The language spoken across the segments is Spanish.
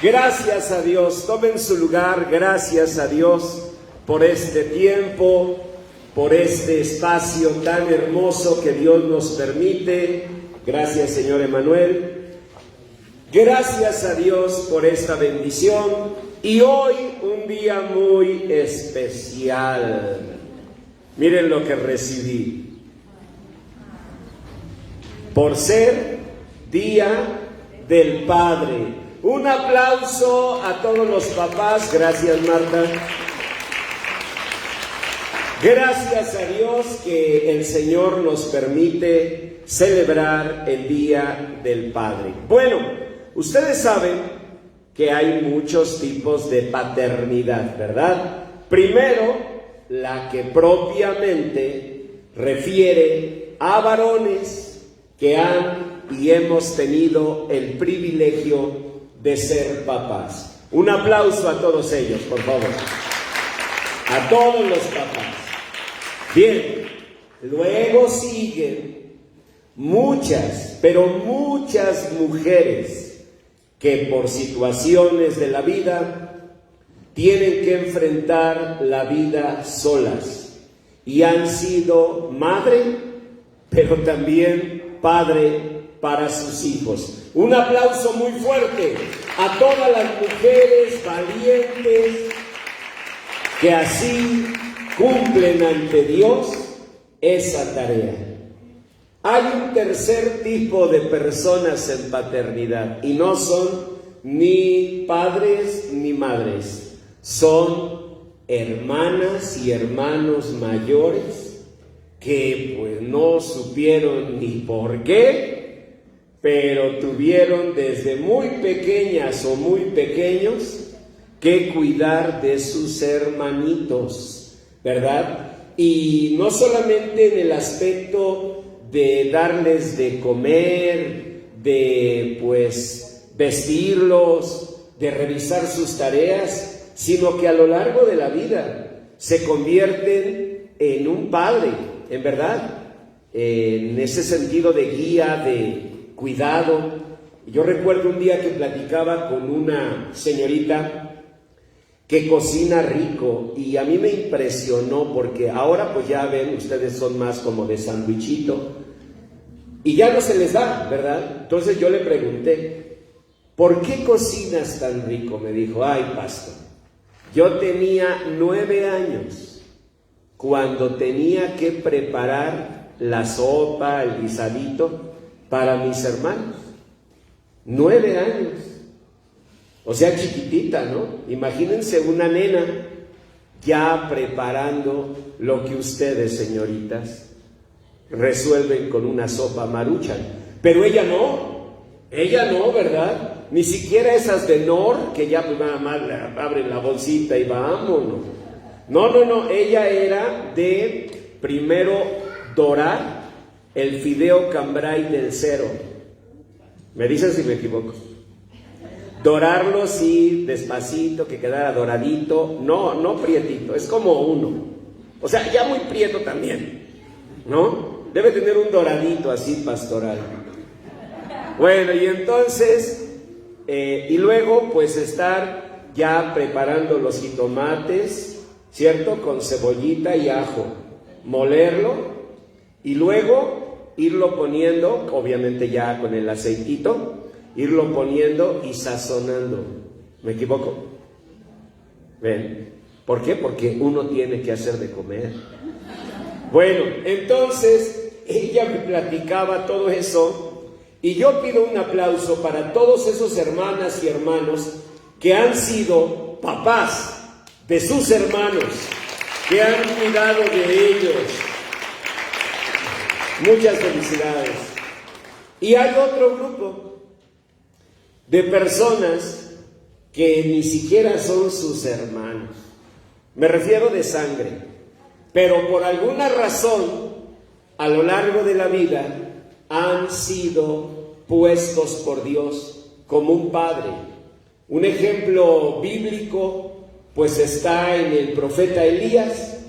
Gracias a Dios, tomen su lugar, gracias a Dios por este tiempo, por este espacio tan hermoso que Dios nos permite. Gracias, Señor Emanuel. Gracias a Dios por esta bendición y hoy un día muy especial. Miren lo que recibí. Por ser Día del Padre. Un aplauso a todos los papás. Gracias, Marta. Gracias a Dios que el Señor nos permite celebrar el Día del Padre. Bueno, ustedes saben que hay muchos tipos de paternidad, ¿verdad? Primero, la que propiamente refiere a varones que han y hemos tenido el privilegio de ser papás. Un aplauso a todos ellos, por favor. A todos los papás. Bien, luego siguen muchas, pero muchas mujeres que por situaciones de la vida tienen que enfrentar la vida solas y han sido madre, pero también padre para sus hijos. Un aplauso muy fuerte a todas las mujeres valientes que así cumplen ante Dios esa tarea. Hay un tercer tipo de personas en paternidad y no son ni padres ni madres, son hermanas y hermanos mayores que pues no supieron ni por qué, pero tuvieron desde muy pequeñas o muy pequeños que cuidar de sus hermanitos, ¿verdad? Y no solamente en el aspecto de darles de comer, de pues vestirlos, de revisar sus tareas, sino que a lo largo de la vida se convierten en un padre, en verdad, en ese sentido de guía, de cuidado. Yo recuerdo un día que platicaba con una señorita que cocina rico y a mí me impresionó porque ahora pues ya ven, ustedes son más como de sandwichito y ya no se les da, ¿verdad? Entonces yo le pregunté, ¿por qué cocinas tan rico? Me dijo, ay, pastor, yo tenía 9 años cuando tenía que preparar la sopa, el guisadito para mis hermanos. 9 años. O sea, chiquitita, ¿no? Imagínense una nena ya preparando lo que ustedes, señoritas, resuelven con una sopa Maruchan. Pero ella no, ¿verdad? Ni siquiera esas de Nor, que ya pues nada más abren la bolsita y vámonos. No, ella era de primero dorar el fideo cambray del cero. Me dicen si me equivoco. Dorarlo, sí, despacito, que quedara doradito. No prietito, es como uno. O sea, ya muy prieto también, ¿no? Debe tener un doradito así pastoral. Bueno, y entonces, y luego pues estar ya preparando los jitomates, ¿cierto? Con cebollita y ajo. Molerlo y luego irlo poniendo, obviamente ya con el aceitito, irlo poniendo y sazonando. ¿Me equivoco? ¿Ven? ¿Por qué? Porque uno tiene que hacer de comer. Bueno, entonces ella me platicaba todo eso y yo pido un aplauso para todos esos hermanas y hermanos que han sido papás de sus hermanos, que han cuidado de ellos. Muchas felicidades. Y hay otro grupo de personas que ni siquiera son sus hermanos. Me refiero de sangre, pero por alguna razón a lo largo de la vida han sido puestos por Dios como un padre. Un ejemplo bíblico pues está en el profeta Elías.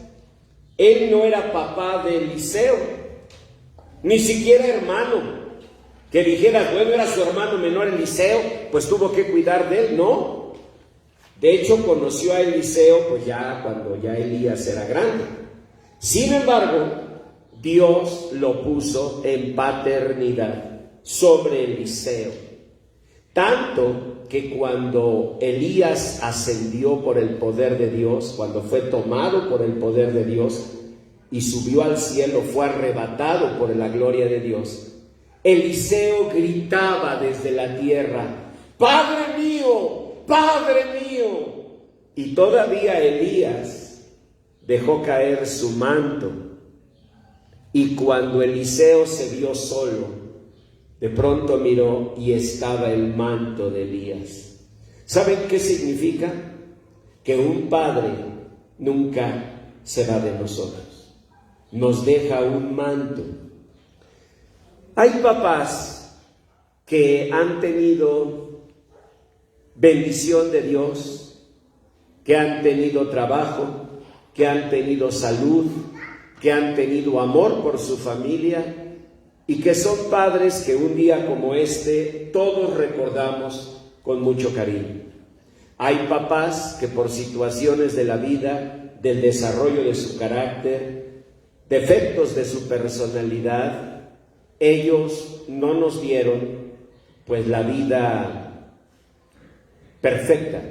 Él no era papá de Eliseo, ni siquiera hermano, Que dijeras, bueno, era su hermano menor Eliseo, pues tuvo que cuidar de él. No. De hecho, conoció a Eliseo pues ya cuando ya Elías era grande. Sin embargo, Dios lo puso en paternidad sobre Eliseo. Tanto que cuando Elías ascendió por el poder de Dios, cuando fue tomado por el poder de Dios y subió al cielo, fue arrebatado por la gloria de Dios, Eliseo gritaba desde la tierra, ¡Padre mío! ¡Padre mío! Y todavía Elías dejó caer su manto. Y cuando Eliseo se vio solo, de pronto miró y estaba el manto de Elías. ¿Saben qué significa? Que un padre nunca se va de nosotros. Nos deja un manto. Hay papás que han tenido bendición de Dios, que han tenido trabajo, que han tenido salud, que han tenido amor por su familia y que son padres que un día como este todos recordamos con mucho cariño. Hay papás que por situaciones de la vida, del desarrollo de su carácter, defectos de su personalidad, ellos no nos dieron pues la vida perfecta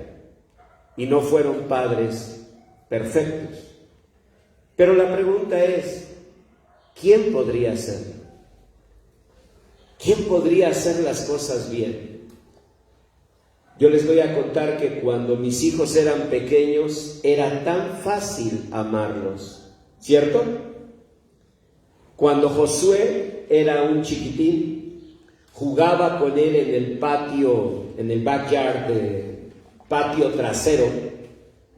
y no fueron padres perfectos. Pero la pregunta es, ¿quién podría hacerlo? ¿Quién podría hacer las cosas bien? Yo les voy a contar que cuando mis hijos eran pequeños era tan fácil amarlos, ¿cierto? Cuando Josué era un chiquitín, jugaba con él en el patio, en el backyard, patio trasero,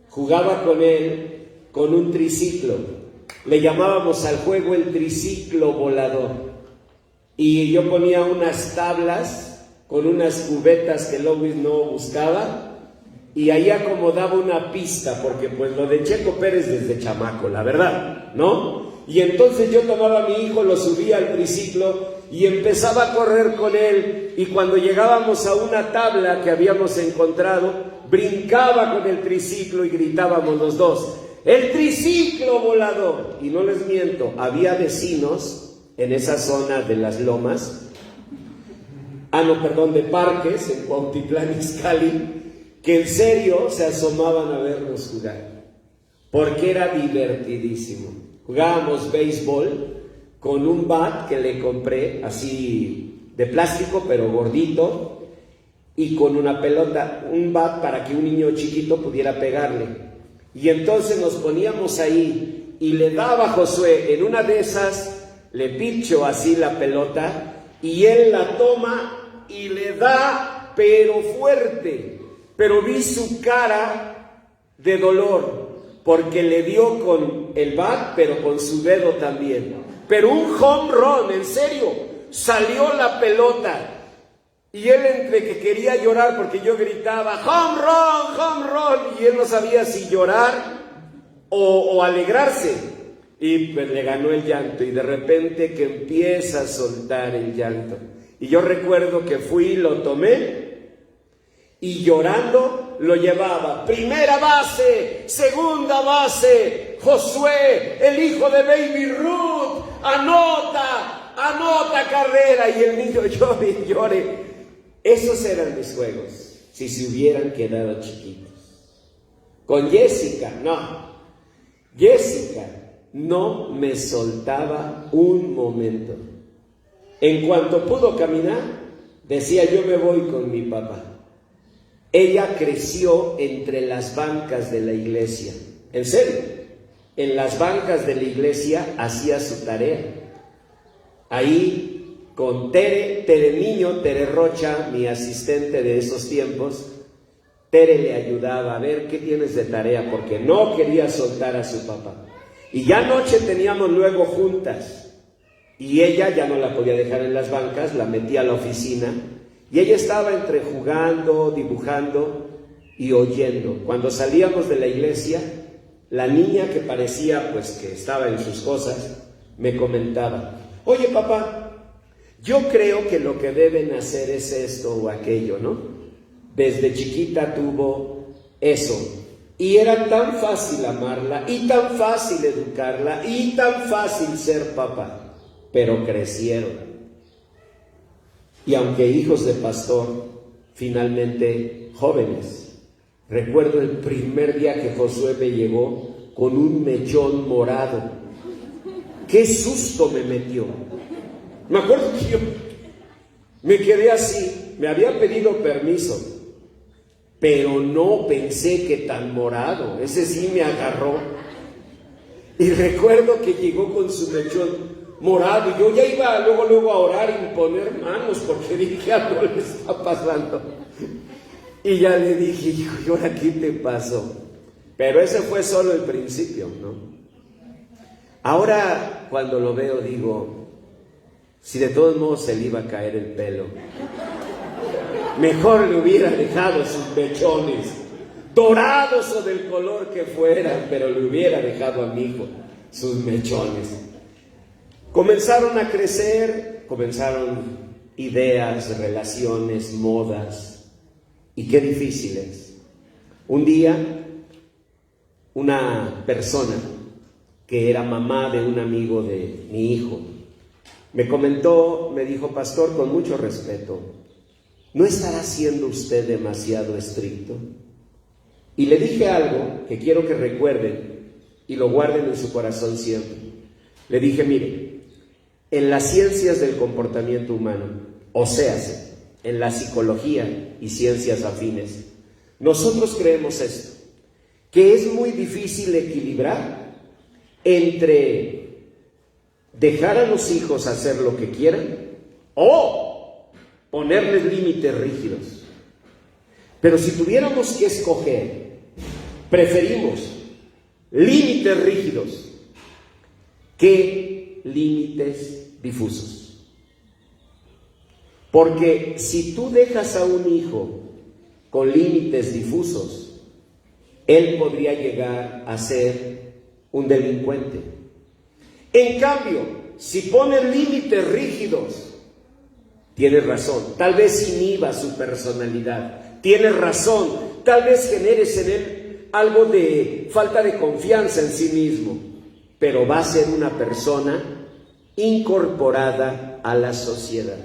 jugaba con él con un triciclo. Le llamábamos al juego el triciclo volador. Y yo ponía unas tablas con unas cubetas que Lois no buscaba y ahí acomodaba una pista, porque pues lo de Checo Pérez desde chamaco, la verdad, ¿no? Y entonces yo tomaba a mi hijo, lo subía al triciclo y empezaba a correr con él, y cuando llegábamos a una tabla que habíamos encontrado, brincaba con el triciclo y gritábamos los dos, ¡el triciclo volador! Y no les miento, había vecinos en esa zona de las lomas, de Parques, en Cuautitlán Izcalli, que en serio se asomaban a vernos jugar, porque era divertidísimo. Jugábamos béisbol con un bat que le compré, así de plástico pero gordito, y con una pelota, un bat para que un niño chiquito pudiera pegarle. Y entonces nos poníamos ahí y le daba a Josué, en una de esas le pincho así la pelota y él la toma y le da, pero fuerte. Pero vi su cara de dolor, porque le dio con el bat, pero con su dedo también. Pero un home run, en serio, salió la pelota. Y él entre que quería llorar, porque yo gritaba, home run, y él no sabía si llorar o alegrarse. Y pues le ganó el llanto, y de repente que empieza a soltar el llanto. Y yo recuerdo que fui, lo tomé, y llorando lo llevaba. Primera base, segunda base, Josué, el hijo de Baby Ruth, anota carrera. Y el niño llore y llore. Esos eran mis juegos, si se hubieran quedado chiquitos. Con Jessica, no. Jessica no me soltaba un momento. En cuanto pudo caminar, decía, yo me voy con mi papá. Ella creció entre las bancas de la iglesia. En serio, en las bancas de la iglesia hacía su tarea. Ahí con Tere Niño, Tere Rocha, mi asistente de esos tiempos, Tere le ayudaba a ver qué tienes de tarea, porque no quería soltar a su papá. Y ya anoche teníamos luego juntas, y ella ya no la podía dejar en las bancas, la metía a la oficina, y ella estaba entre jugando, dibujando y oyendo. Cuando salíamos de la iglesia, la niña, que parecía pues que estaba en sus cosas, me comentaba, oye papá, Yo creo que lo que deben hacer es esto o aquello, ¿no? Desde chiquita tuvo eso. Y era tan fácil amarla, y tan fácil educarla, y tan fácil ser papá. Pero crecieron. Y aunque hijos de pastor, finalmente jóvenes. Recuerdo el primer día que Josué me llegó con un mechón morado. ¡Qué susto me metió! Me acuerdo que yo me quedé así, me había pedido permiso, pero no pensé que tan morado, ese sí me agarró. Y recuerdo que llegó con su mechón morado y yo ya iba luego a orar y imponer manos porque dije, algo le está pasando. Y ya le dije, hijo, ¿y ahora qué te pasó? Pero ese fue solo el principio, ¿no? Ahora cuando lo veo digo, si de todos modos se le iba a caer el pelo, mejor le hubiera dejado sus mechones, dorados o del color que fueran, pero le hubiera dejado a mi hijo sus mechones. Comenzaron a crecer, comenzaron ideas, relaciones, modas, y qué difíciles. Un día, una persona que era mamá de un amigo de mi hijo, me comentó, me dijo, pastor, con mucho respeto, ¿no estará siendo usted demasiado estricto? Y le dije algo que quiero que recuerden y lo guarden en su corazón siempre. Le dije, mire, en las ciencias del comportamiento humano, o sea, en la psicología y ciencias afines, nosotros creemos esto, que es muy difícil equilibrar entre dejar a los hijos hacer lo que quieran o ponerles límites rígidos. Pero si tuviéramos que escoger, preferimos límites rígidos que límites difusos. Porque si tú dejas a un hijo con límites difusos, él podría llegar a ser un delincuente. En cambio, si pones límites rígidos, tienes razón, tal vez inhiba su personalidad, tienes razón, tal vez generes en él algo de falta de confianza en sí mismo, pero va a ser una persona incorporada a la sociedad.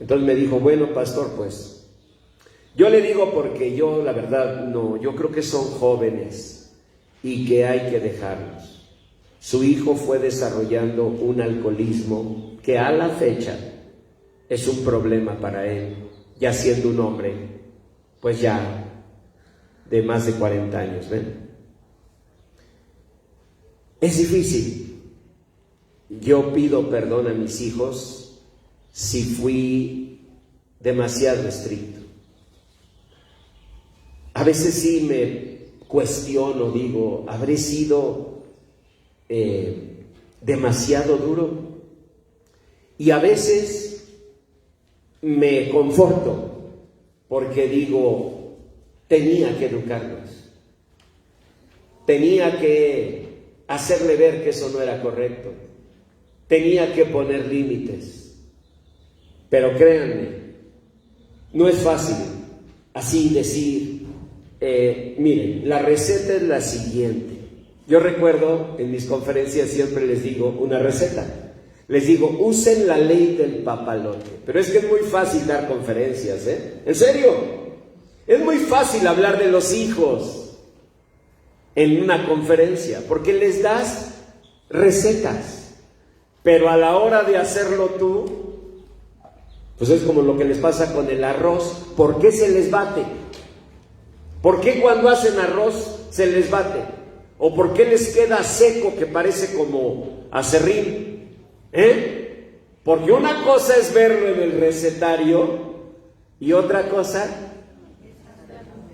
Entonces me dijo, bueno, pastor, pues, yo le digo porque yo, la verdad, no, yo creo que son jóvenes y que hay que dejarlos. Su hijo fue desarrollando un alcoholismo que a la fecha es un problema para él, ya siendo un hombre, pues ya de más de 40 años, ¿ven? Es difícil. Yo pido perdón a mis hijos si fui demasiado estricto. A veces sí me cuestiono, digo, ¿habré sido demasiado duro? Y a veces me conforto porque digo, tenía que educarlos, tenía que hacerle ver que eso no era correcto, tenía que poner límites. Pero créanme, no es fácil así decir, miren, la receta es la siguiente. Yo recuerdo en mis conferencias siempre les digo una receta. Les digo, usen la ley del papalote. Pero es que es muy fácil dar conferencias, ¿eh? En serio, es muy fácil hablar de los hijos en una conferencia, porque les das recetas. Pero a la hora de hacerlo tú, pues es como lo que les pasa con el arroz. ¿Por qué se les bate? ¿Por qué cuando hacen arroz se les bate? ¿O por qué les queda seco que parece como aserrín? Porque una cosa es verlo en el recetario y otra cosa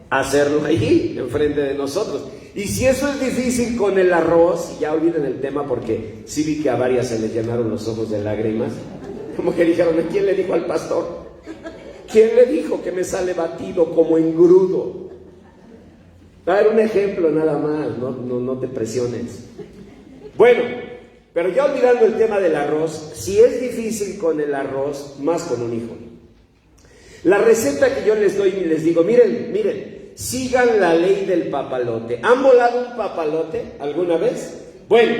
hacerlo allí, enfrente de nosotros. Y si eso es difícil con el arroz, y ya olviden el tema porque sí vi que a varias se les llenaron los ojos de lágrimas, como que dijeron, ¿quién le dijo al pastor? ¿Quién le dijo que me sale batido como engrudo? A ver, un ejemplo nada más, no te presiones. Bueno, Pero ya olvidando el tema del arroz, si es difícil con el arroz, más con un hijo. La receta que yo les doy y les digo, miren, sigan la ley del papalote. ¿Han volado un papalote alguna vez? Bueno,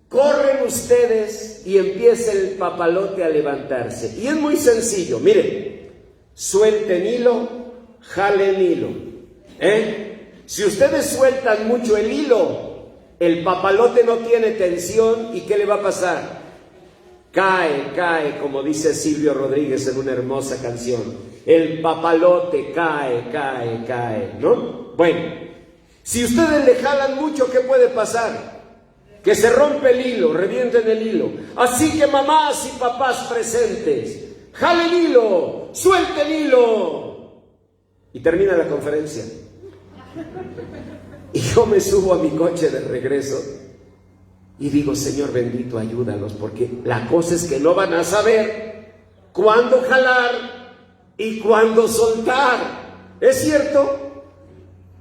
corren ustedes y empieza el papalote a levantarse. Y es muy sencillo, miren, suelten hilo, jalen hilo. Si ustedes sueltan mucho el hilo, el papalote no tiene tensión, ¿y qué le va a pasar? Cae, como dice Silvio Rodríguez en una hermosa canción. El papalote cae, ¿no? Bueno, si ustedes le jalan mucho, ¿qué puede pasar? Que se rompe el hilo, revienten el hilo. Así que mamás y papás presentes, jalen hilo, suelten hilo. Y termina la conferencia. Y yo me subo a mi coche de regreso y digo, Señor bendito, ayúdalos, porque la cosa es que no van a saber cuándo jalar y cuándo soltar. ¿Es cierto?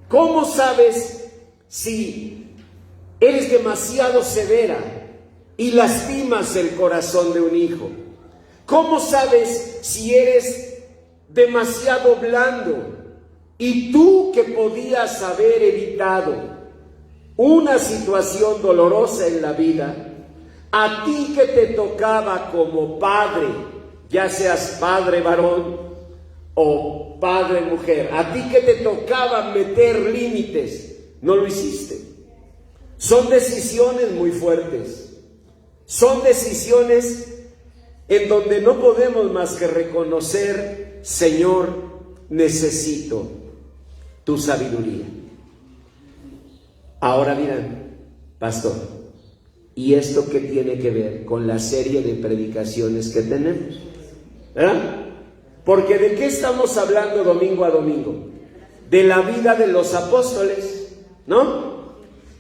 ¿Cómo sabes si eres demasiado severa y lastimas el corazón de un hijo? ¿Cómo sabes si eres demasiado blando? Y tú que podías haber evitado una situación dolorosa en la vida, a ti que te tocaba como padre, ya seas padre varón o padre mujer, a ti que te tocaba meter límites, no lo hiciste. Son decisiones muy fuertes, son decisiones en donde no podemos más que reconocer, Señor, necesito tu sabiduría. Ahora dirán, pastor, ¿y esto qué tiene que ver con la serie de predicaciones que tenemos? ¿Verdad? Porque ¿de qué estamos hablando domingo a domingo? De la vida de los apóstoles, ¿no?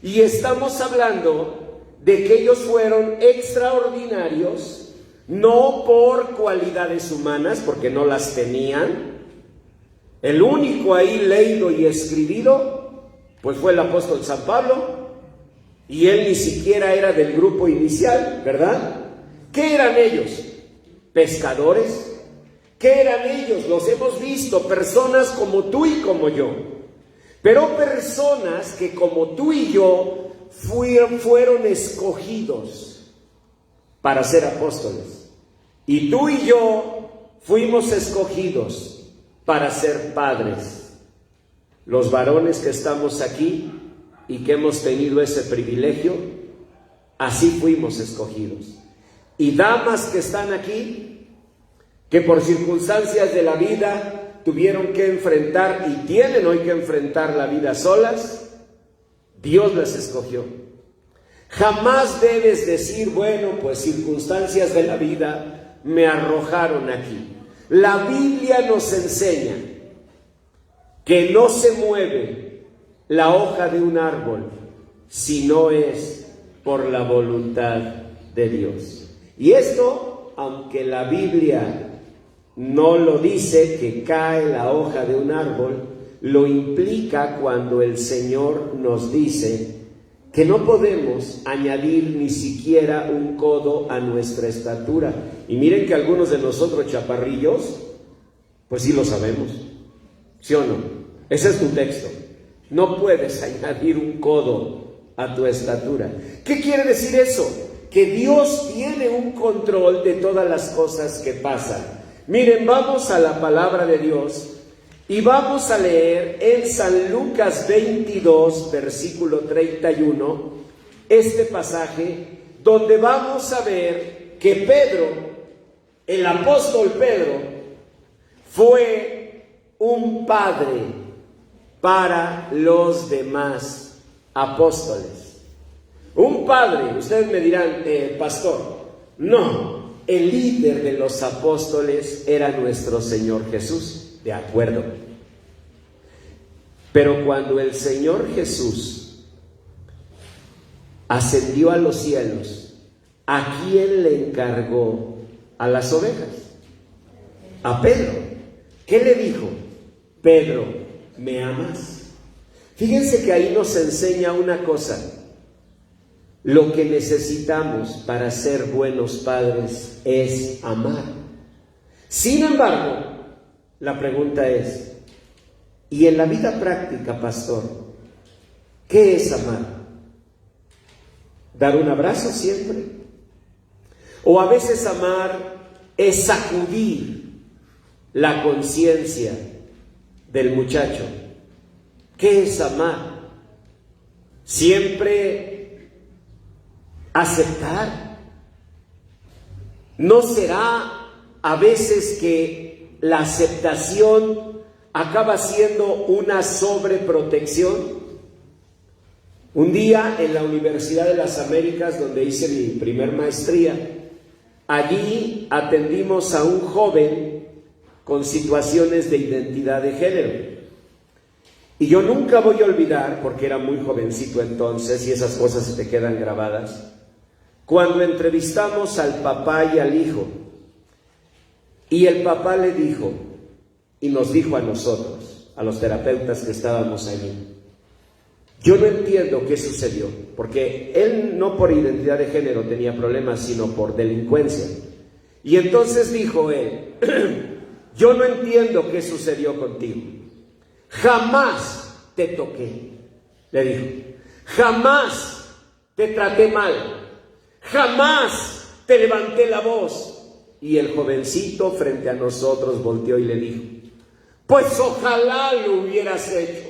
Y estamos hablando de que ellos fueron extraordinarios, no por cualidades humanas, porque no las tenían. El único ahí leído y escribido pues fue el apóstol San Pablo, y él ni siquiera era del grupo inicial, ¿verdad? ¿Qué eran ellos? ¿Pescadores? ¿Qué eran ellos? Los hemos visto, personas como tú y como yo, pero personas que como tú y yo fueron escogidos para ser apóstoles, y tú y yo fuimos escogidos para ser padres. Los varones que estamos aquí y que hemos tenido ese privilegio, así fuimos escogidos. Y damas que están aquí, que por circunstancias de la vida tuvieron que enfrentar y tienen hoy que enfrentar la vida solas, Dios las escogió. Jamás debes decir, bueno, pues circunstancias de la vida me arrojaron aquí. La Biblia nos enseña que no se mueve la hoja de un árbol si no es por la voluntad de Dios. Y esto, aunque la Biblia no lo dice, que cae la hoja de un árbol, lo implica cuando el Señor nos dice que no podemos añadir ni siquiera un codo a nuestra estatura. Y miren que algunos de nosotros chaparrillos, pues sí lo sabemos, ¿sí o no? Ese es tu texto. No puedes añadir un codo a tu estatura. ¿Qué quiere decir eso? Que Dios tiene un control de todas las cosas que pasan. Miren, vamos a la palabra de Dios y vamos a leer en San Lucas 22, versículo 31, este pasaje donde vamos a ver que Pedro, el apóstol Pedro, fue un padre para los demás apóstoles. Un padre, ustedes me dirán, pastor, no, el líder de los apóstoles era nuestro Señor Jesús, de acuerdo. Pero cuando el Señor Jesús ascendió a los cielos, ¿a quién le encargó a las ovejas? A Pedro. ¿Qué le dijo? Pedro, ¿me amas? Fíjense que ahí nos enseña una cosa. Lo que necesitamos para ser buenos padres es amar. Sin embargo, la pregunta es, ¿y en la vida práctica, pastor, qué es amar? ¿Dar un abrazo siempre? ¿O a veces amar es sacudir la conciencia del muchacho? ¿Qué es amar? ¿Siempre aceptar? ¿No será a veces que la aceptación acaba siendo una sobreprotección? Un día en la Universidad de las Américas, donde hice mi primer maestría, allí atendimos a un joven con situaciones de identidad de género. Y yo nunca voy a olvidar, porque era muy jovencito entonces y esas cosas se te quedan grabadas, cuando entrevistamos al papá y al hijo. Y el papá le dijo, y nos dijo a nosotros, a los terapeutas que estábamos allí, yo no entiendo qué sucedió, porque él no por identidad de género tenía problemas, sino por delincuencia. Y entonces dijo él, yo no entiendo qué sucedió contigo. Jamás te toqué, le dijo. Jamás te traté mal. Jamás te levanté la voz. Y el jovencito frente a nosotros volteó y le dijo, pues ojalá lo hubieras hecho.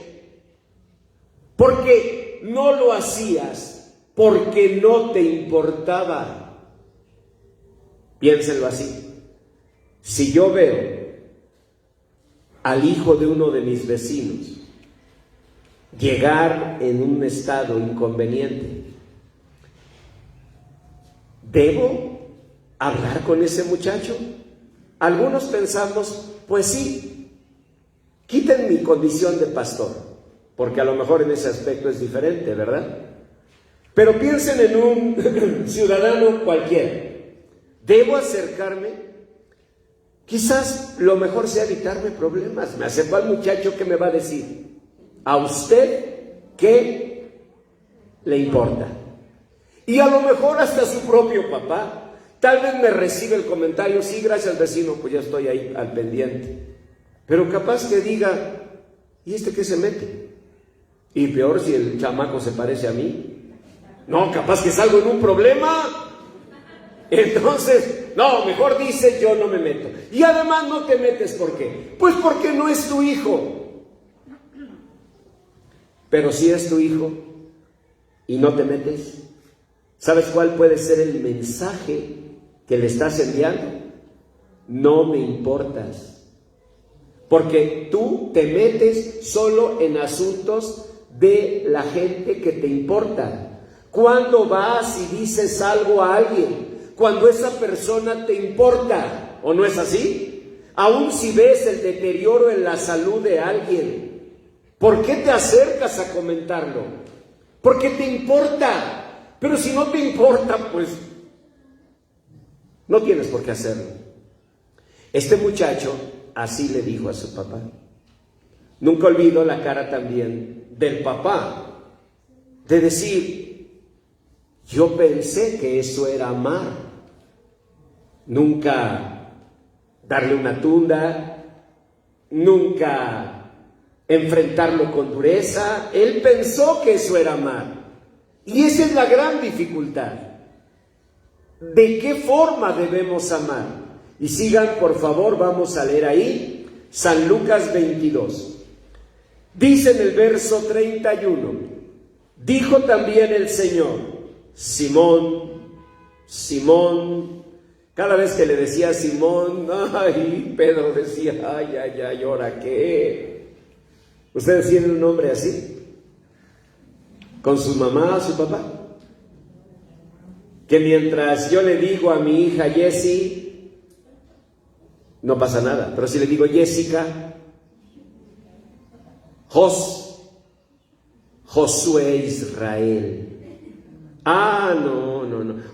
Porque no lo hacías, porque no te importaba. Piénsenlo así. Si yo veo al hijo de uno de mis vecinos llegar en un estado inconveniente, ¿debo hablar con ese muchacho? Algunos pensamos, pues sí, quiten mi condición de pastor, porque a lo mejor en ese aspecto es diferente, ¿verdad? Pero piensen en un ciudadano cualquiera. ¿Debo acercarme? Quizás lo mejor sea evitarme problemas. Me acerco al muchacho, ¿qué me va a decir? ¿A usted qué le importa? Y a lo mejor hasta su propio papá. Tal vez me recibe el comentario, sí, gracias vecino, pues ya estoy ahí al pendiente. Pero capaz que diga, ¿y este qué se mete? Y peor si el chamaco se parece a mí. No, capaz que salgo en un problema. Entonces, no, mejor dice, yo no me meto. Y además no te metes, ¿por qué? Pues porque no es tu hijo. Pero si es tu hijo y no te metes, ¿sabes cuál puede ser el mensaje que le estás enviando? No me importas. Porque tú te metes solo en asuntos de la gente que te importa. Cuando vas y dices algo a alguien, cuando esa persona te importa, ¿o no es así? Aún si ves el deterioro en la salud de alguien, ¿por qué te acercas a comentarlo? Porque te importa. Pero si no te importa, pues no tienes por qué hacerlo. Este muchacho así le dijo a su papá. Nunca olvido la cara también del papá, de decir, yo pensé que eso era amar. Nunca darle una tunda, nunca enfrentarlo con dureza. Él pensó que eso era amar. Y esa es la gran dificultad. ¿De qué forma debemos amar? Y sigan, por favor, vamos a leer ahí, San Lucas 22. Dice en el verso 31, dijo también el Señor, Simón, Simón. Cada vez que le decía Simón, ay, Pedro decía, ay, ¿ahora qué? ¿Ustedes tienen un nombre así? ¿Con su mamá, su papá? Que mientras yo le digo a mi hija Jessie, no pasa nada. Pero si le digo Jessica, Josué Israel. No.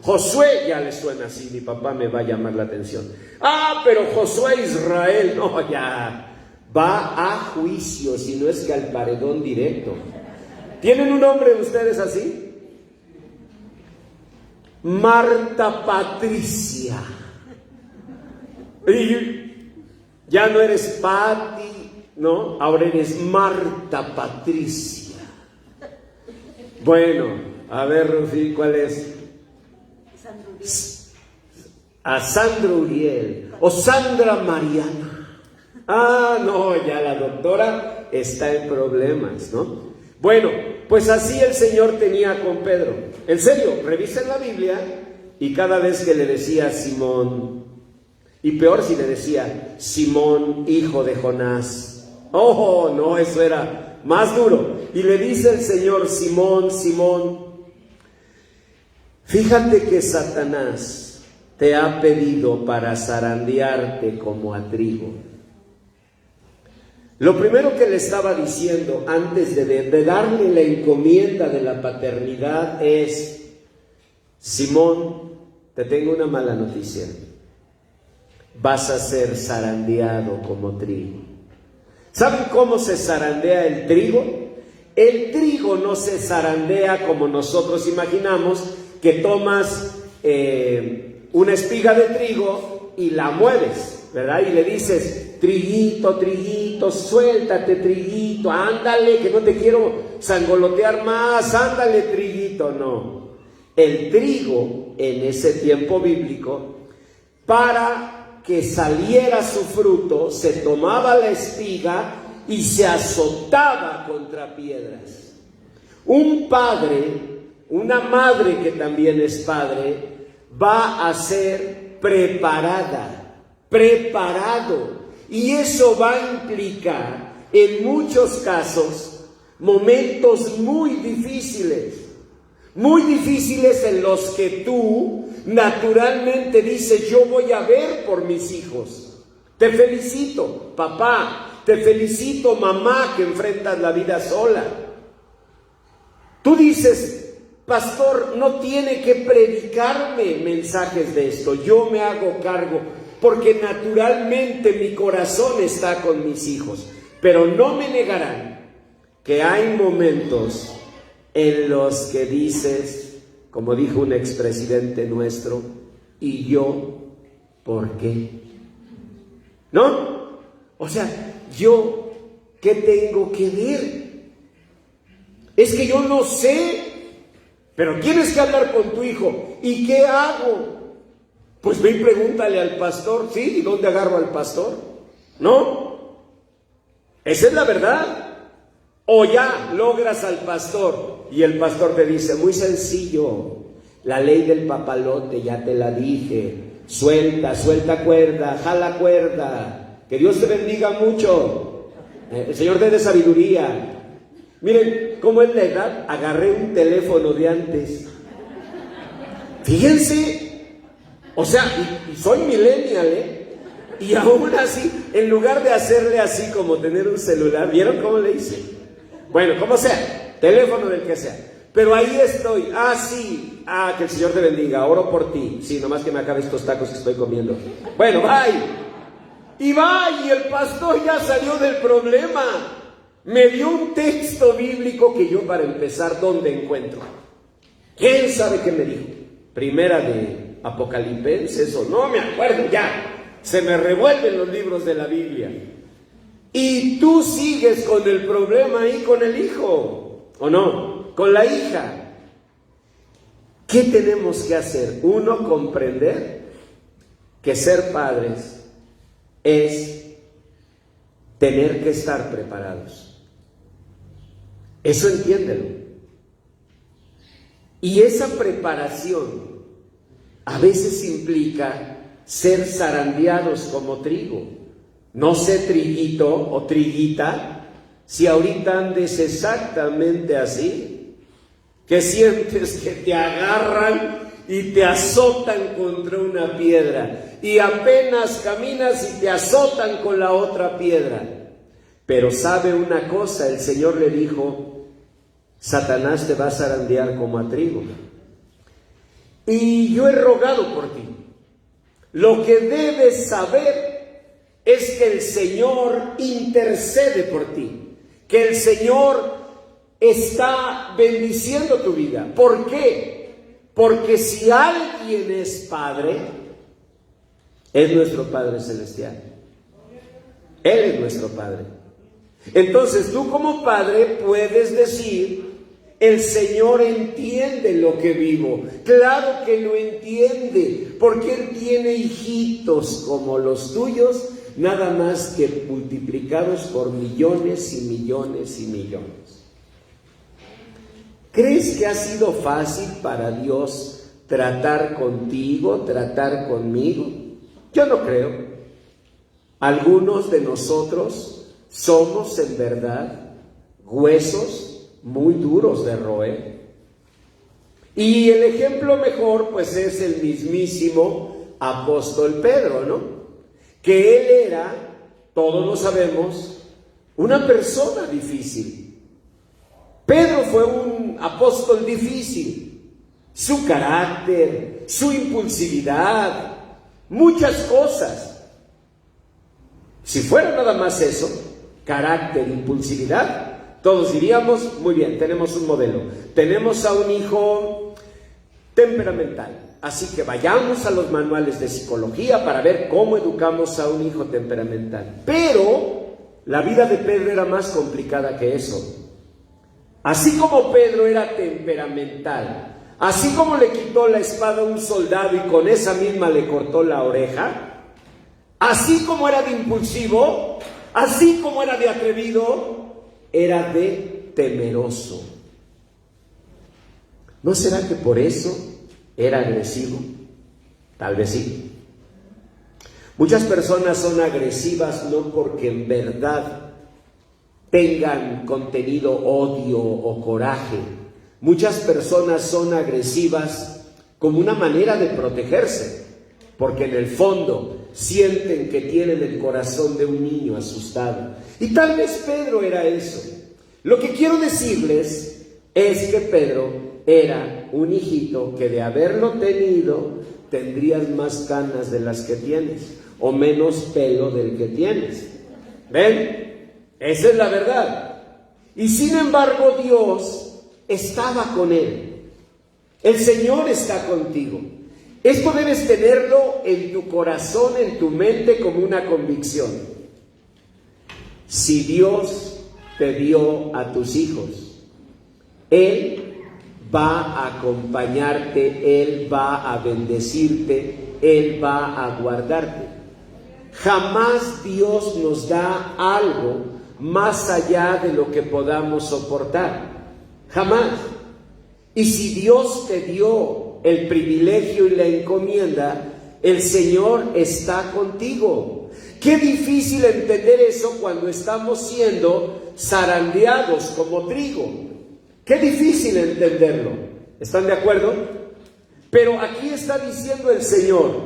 Josué ya le suena así, mi papá me va a llamar la atención. Pero Josué Israel, no, ya va a juicio, si no es que al paredón directo. ¿Tienen un nombre ustedes así? Marta Patricia. Y ya no eres Pati, ¿no? Ahora eres Marta Patricia. Bueno, a ver, Rufí, ¿cuál es? A Sandra Uriel o Sandra Mariana. Ah, no, ya la doctora está en problemas, ¿no? Bueno, pues así el Señor tenía con Pedro. En serio, revisen la Biblia y cada vez que le decía Simón, y peor si le decía Simón, hijo de Jonás. Oh, no, eso era más duro. Y le dice el Señor, Simón, Simón, fíjate que Satanás te ha pedido para zarandearte como a trigo. Lo primero que le estaba diciendo antes de darle la encomienda de la paternidad es, Simón, te tengo una mala noticia. Vas a ser zarandeado como trigo. ¿Saben cómo se zarandea el trigo? El trigo no se zarandea como nosotros imaginamos, que tomas una espiga de trigo y la mueves, ¿verdad? Y le dices, triguito, triguito, suéltate, triguito, ándale, que no te quiero sangolotear más, ándale, triguito. No, el trigo en ese tiempo bíblico, para que saliera su fruto, se tomaba la espiga y se azotaba contra piedras. Un padre, una madre que también es padre, va a ser preparado. Y eso va a implicar, en muchos casos, momentos muy difíciles en los que tú naturalmente dices, yo voy a ver por mis hijos. Te felicito, papá, te felicito, mamá, que enfrentas la vida sola. Tú dices, pastor, no tiene que predicarme mensajes de esto, yo me hago cargo, porque naturalmente mi corazón está con mis hijos. Pero no me negarán que hay momentos en los que dices, como dijo un expresidente nuestro, ¿y yo por qué? ¿No? O sea, ¿yo qué tengo que ver? Es que yo no sé, pero tienes que hablar con tu hijo. ¿Y qué hago? Pues ve y pregúntale al pastor. ¿Sí? ¿Y dónde agarro al pastor? ¿No? Esa es la verdad. O ya logras al pastor y el pastor te dice, muy sencillo, la ley del papalote ya te la dije, suelta cuerda, jala cuerda, que Dios te bendiga mucho, el Señor te dé sabiduría. Miren cómo es la edad, agarré un teléfono de antes, fíjense, o sea, y soy millennial, y aún así, en lugar de hacerle así como tener un celular, ¿vieron cómo le hice? Bueno, como sea, teléfono del que sea. Pero ahí estoy, sí, que el Señor te bendiga, oro por ti. Sí, nomás que me acabe estos tacos que estoy comiendo. Bueno, bye. Y el pastor ya salió del problema. Me dio un texto bíblico que yo, para empezar, ¿dónde encuentro? ¿Quién sabe qué me dijo? Primera de Apocalipsis, o no me acuerdo ya. Se me revuelven los libros de la Biblia. Y tú sigues con el problema ahí con el hijo, ¿o no? Con la hija. ¿Qué tenemos que hacer? Uno, comprender que ser padres es tener que estar preparados. Eso entiéndelo. Y esa preparación a veces implica ser zarandeados como trigo. No sé, triguito o triguita, si ahorita andes exactamente así, que sientes que te agarran y te azotan contra una piedra, y apenas caminas y te azotan con la otra piedra. Pero sabe una cosa, el Señor le dijo, Satanás te va a zarandear como a trigo. Y yo he rogado por ti. Lo que debes saber es que el Señor intercede por ti, que el Señor está bendiciendo tu vida. ¿Por qué? Porque si alguien es Padre, es nuestro Padre Celestial. Él es nuestro Padre. Entonces tú como padre puedes decir: el Señor entiende lo que vivo. Claro que lo entiende, porque Él tiene hijitos como los tuyos, nada más que multiplicados por millones y millones y millones. ¿Crees que ha sido fácil para Dios tratar contigo, tratar conmigo? Yo no creo. Algunos de nosotros somos en verdad huesos muy duros de roer. Y el ejemplo mejor pues es el mismísimo apóstol Pedro, ¿no? Que él era, todos lo sabemos, una persona difícil. Pedro fue un apóstol difícil. Su carácter, su impulsividad, muchas cosas. Si fuera nada más eso, carácter, impulsividad, todos diríamos: muy bien, tenemos un modelo. Tenemos a un hijo temperamental. Así que vayamos a los manuales de psicología para ver cómo educamos a un hijo temperamental. Pero la vida de Pedro era más complicada que eso. Así como Pedro era temperamental, así como le quitó la espada a un soldado y con esa misma le cortó la oreja, así como era de impulsivo, así como era de atrevido, era de temeroso. ¿No será que por eso era agresivo? Tal vez sí. Muchas personas son agresivas no porque en verdad tengan contenido odio o coraje. Muchas personas son agresivas como una manera de protegerse, porque en el fondo sienten que tienen el corazón de un niño asustado. Y tal vez Pedro era eso. Lo que quiero decirles es que Pedro era un hijito que de haberlo tenido tendrías más canas de las que tienes o menos pelo del que tienes. ¿Ven? Esa es la verdad. Y sin embargo Dios estaba con él. El Señor está contigo. Esto debes tenerlo en tu corazón, en tu mente, como una convicción. Si Dios te dio a tus hijos, Él va a acompañarte, Él va a bendecirte, Él va a guardarte. Jamás Dios nos da algo más allá de lo que podamos soportar. Jamás. Y si Dios te dio el privilegio y la encomienda, el Señor está contigo. Qué difícil entender eso cuando estamos siendo zarandeados como trigo. Qué difícil entenderlo. ¿Están de acuerdo? Pero aquí está diciendo el Señor: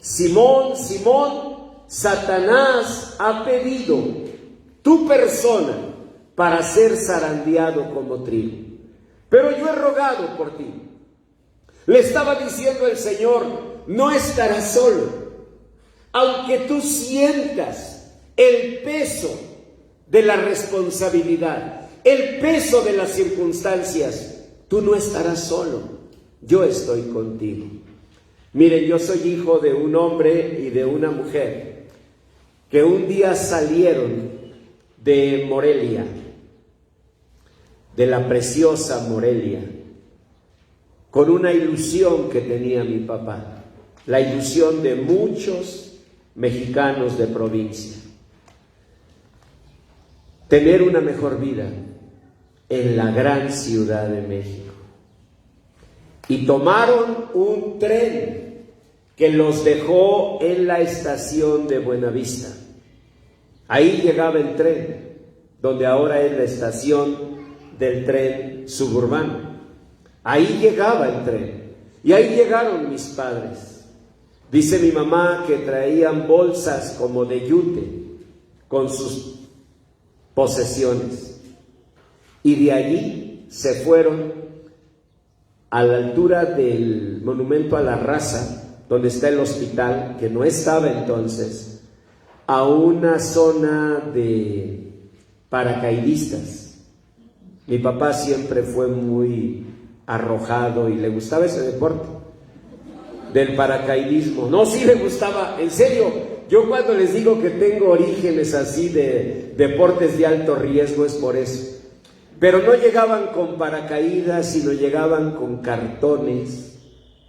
Simón, Simón, Satanás ha pedido tu persona para ser zarandeado como trigo, pero yo he rogado por ti. Le estaba diciendo el Señor: no estarás solo. Aunque tú sientas el peso de la responsabilidad, el peso de las circunstancias, tú no estarás solo. Yo estoy contigo. Miren, yo soy hijo de un hombre y de una mujer que un día salieron de Morelia, de la preciosa Morelia, con una ilusión que tenía mi papá, la ilusión de muchos mexicanos de provincia: tener una mejor vida en la gran Ciudad de México. Y tomaron un tren que los dejó en la estación de Buenavista. Ahí llegaba el tren, donde ahora es la estación del tren suburbano. Ahí llegaba el tren y ahí llegaron mis padres. Dice mi mamá que traían bolsas como de yute con sus posesiones, y de allí se fueron a la altura del Monumento a la Raza, donde está el hospital, que no estaba entonces, a una zona de paracaidistas. Mi papá siempre fue muy arrojado y le gustaba ese deporte del paracaidismo. No, sí le gustaba, en serio. Yo cuando les digo que tengo orígenes así de deportes de alto riesgo es por eso. Pero no llegaban con paracaídas, sino llegaban con cartones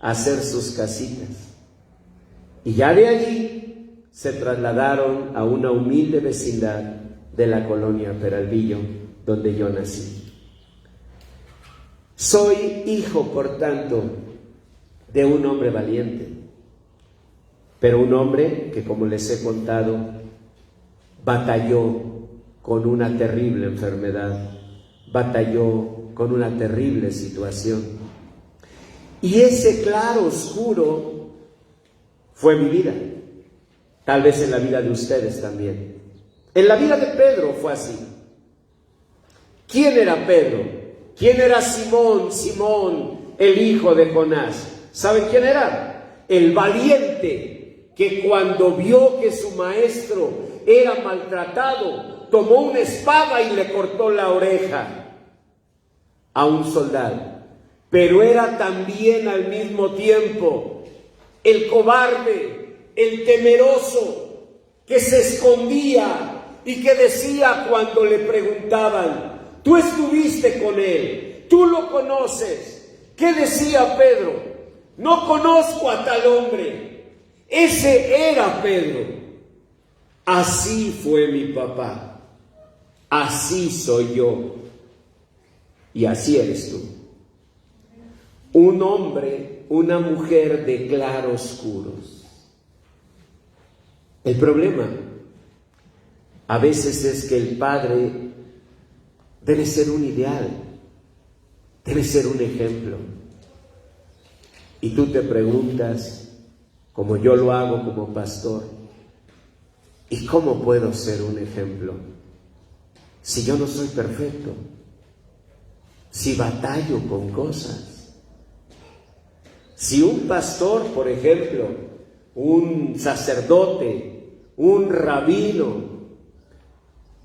a hacer sus casitas. Y ya de allí se trasladaron a una humilde vecindad de la colonia Peralvillo, donde yo nací. Soy hijo, por tanto, de un hombre valiente, pero un hombre que, como les he contado, batalló con una terrible enfermedad, batalló con una terrible situación. Y ese claro oscuro fue mi vida, tal vez en la vida de ustedes también. En la vida de Pedro fue así. ¿Quién era Pedro? ¿Quién era Simón, el hijo de Jonás? ¿Saben quién era? El valiente que cuando vio que su maestro era maltratado, tomó una espada y le cortó la oreja a un soldado. Pero era también al mismo tiempo el cobarde, el temeroso, que se escondía y que decía cuando le preguntaban: tú estuviste con él, tú lo conoces. ¿Qué decía Pedro? No conozco a tal hombre. Ese era Pedro. Así fue mi papá, así soy yo y así eres tú. Un hombre, una mujer de claroscuros. El problema a veces es que el padre debe ser un ideal, debe ser un ejemplo. Y tú te preguntas, como yo lo hago como pastor, ¿y cómo puedo ser un ejemplo si yo no soy perfecto? Si batallo con cosas. Si un pastor, por ejemplo, un sacerdote, un rabino,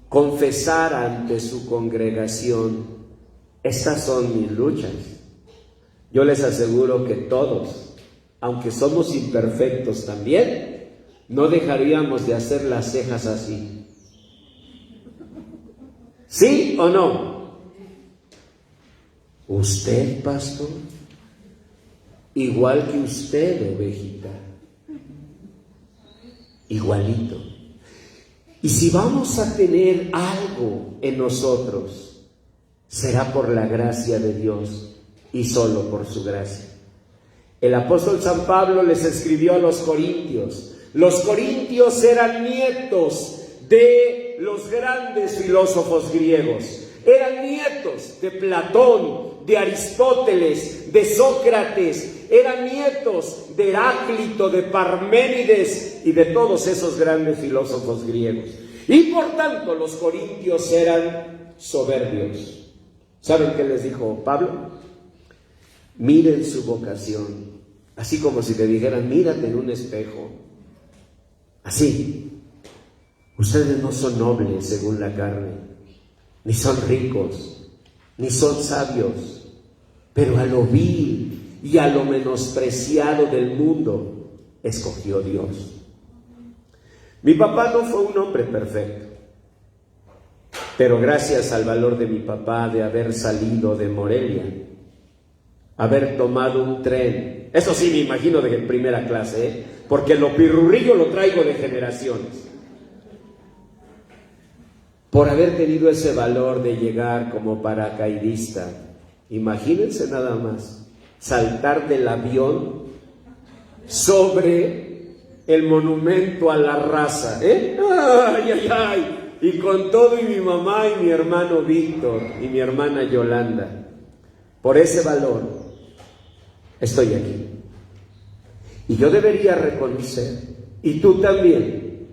confesara ante su congregación: estas son mis luchas, yo les aseguro que todos, aunque somos imperfectos también, no dejaríamos de hacer las cejas así. ¿Sí o no? ¿Usted, pastor? Igual que usted, ovejita. Igualito. Y si vamos a tener algo en nosotros, será por la gracia de Dios y solo por su gracia. El apóstol San Pablo les escribió a los corintios. Los corintios eran nietos de los grandes filósofos griegos. Eran nietos de Platón, de Aristóteles, de Sócrates. Eran nietos de Heráclito, de Parménides y de todos esos grandes filósofos griegos. Y por tanto los corintios eran soberbios. ¿Saben qué les dijo Pablo? Miren su vocación, así como si te dijeran: mírate en un espejo. Así. Ustedes no son nobles según la carne, ni son ricos, ni son sabios, pero a lo vil y a lo menospreciado del mundo escogió Dios. Mi papá no fue un hombre perfecto, pero gracias al valor de mi papá de haber salido de Morelia, haber tomado un tren, eso sí me imagino de primera clase, porque lo pirurrillo lo traigo de generaciones, por haber tenido ese valor de llegar como paracaidista. Imagínense nada más, saltar del avión sobre el monumento a la raza, ¡ay, ay, ay! Y con todo, y mi mamá y mi hermano Víctor y mi hermana Yolanda. Por ese valor estoy aquí. Y yo debería reconocer, y tú también,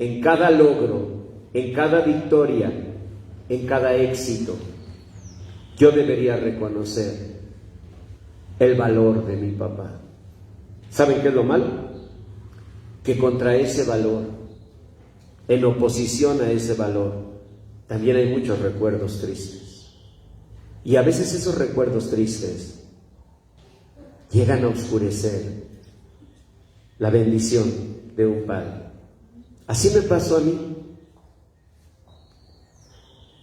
en cada logro, en cada victoria, en cada éxito, yo debería reconocer el valor de mi papá. ¿Saben qué es lo malo? Que contra ese valor, en oposición a ese valor, también hay muchos recuerdos tristes. Y a veces esos recuerdos tristes llegan a oscurecer la bendición de un padre. Así me pasó a mí.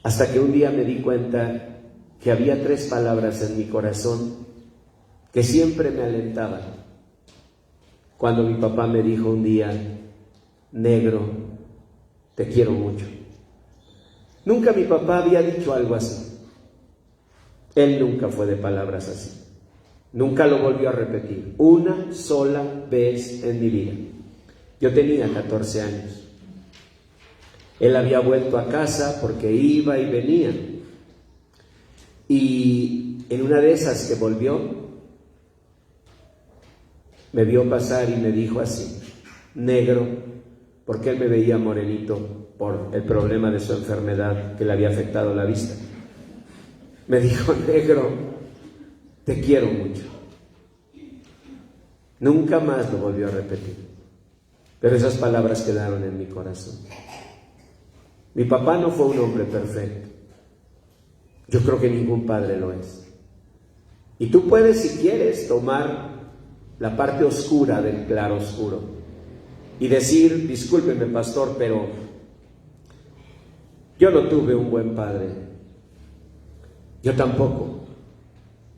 Hasta que un día me di cuenta que había 3 palabras en mi corazón que siempre me alentaban. Cuando mi papá me dijo un día: negro, te quiero mucho. Nunca mi papá había dicho algo así. Él nunca fue de palabras así. Nunca lo volvió a repetir. Una sola vez en mi vida. Yo tenía 14 años. Él había vuelto a casa porque iba y venía. Y en una de esas que volvió, me vio pasar y me dijo así: negro, porque él me veía morenito por el problema de su enfermedad que le había afectado la vista. Me dijo: negro, te quiero mucho. Nunca más lo volvió a repetir, pero esas palabras quedaron en mi corazón. Mi papá no fue un hombre perfecto. Yo creo que ningún padre lo es. Y tú puedes, si quieres, tomar la parte oscura del claro oscuro y decir: discúlpeme, pastor, pero yo no tuve un buen padre. Yo tampoco.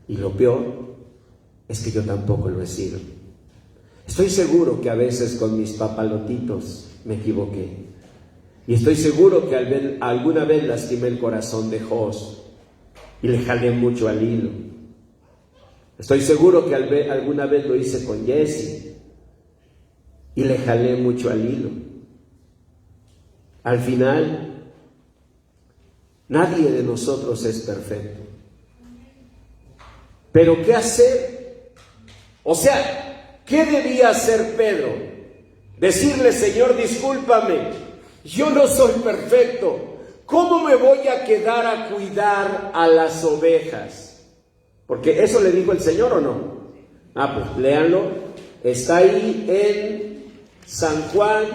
Y lo peor es que yo tampoco lo he sido. Estoy seguro que a veces con mis papalotitos me equivoqué. Y estoy seguro que alguna vez lastimé el corazón de Jos y le jalé mucho al hilo. Estoy seguro que alguna vez lo hice con Jesse y le jalé mucho al hilo. Al final, nadie de nosotros es perfecto. Pero ¿qué hacer? O sea, ¿qué debía hacer Pedro? Decirle: Señor, discúlpame, yo no soy perfecto. ¿Cómo me voy a quedar a cuidar a las ovejas? Porque eso le dijo el Señor, ¿o no? Pues léanlo. Está ahí en San Juan,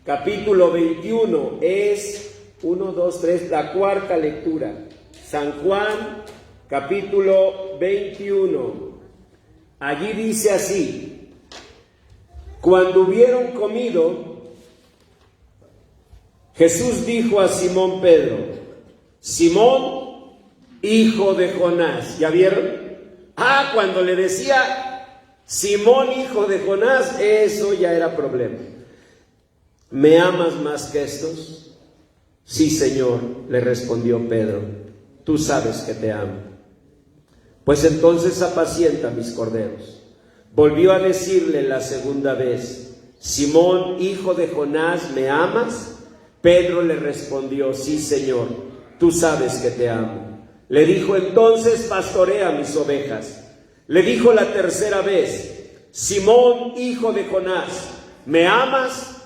capítulo 21. Es 1, 2, 3, la cuarta lectura. San Juan, capítulo 21. Allí dice así: cuando hubieron comido, Jesús dijo a Simón Pedro: Simón, hijo de Jonás. ¿Ya vieron? Cuando le decía Simón, hijo de Jonás, eso ya era problema. ¿Me amas más que estos? Sí, Señor, le respondió Pedro, tú sabes que te amo. Pues entonces apacienta mis corderos. Volvió a decirle la segunda vez: Simón, hijo de Jonás, ¿me amas? Pedro le respondió: sí, Señor, tú sabes que te amo. Le dijo: entonces pastorea mis ovejas. Le dijo la tercera vez: Simón, hijo de Jonás, ¿me amas?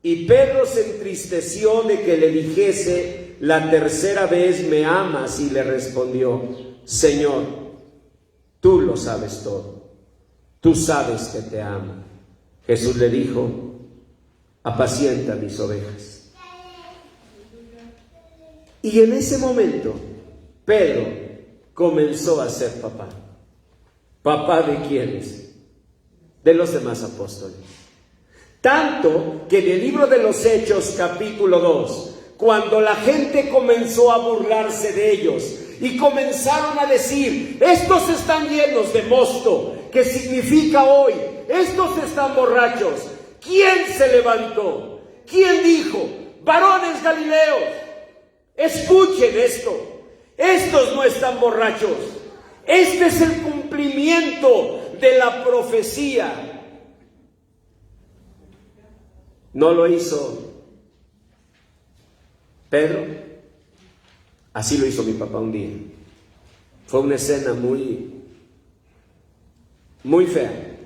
Y Pedro se entristeció de que le dijese la tercera vez: ¿me amas? Y le respondió: Señor, tú lo sabes todo. Tú sabes que te amo. Jesús le dijo: apacienta mis ovejas. Y en ese momento, Pedro comenzó a ser papá. ¿Papá de quiénes? De los demás apóstoles. Tanto que en el libro de los Hechos, capítulo 2, cuando la gente comenzó a burlarse de ellos y comenzaron a decir: estos están llenos de mosto, que significa hoy, estos están borrachos. ¿Quién se levantó? ¿Quién dijo: varones galileos, escuchen esto, estos no están borrachos? Este es el cumplimiento de la profecía. ¿No lo hizo Pedro? Así lo hizo mi papá un día. Fue una escena muy fea,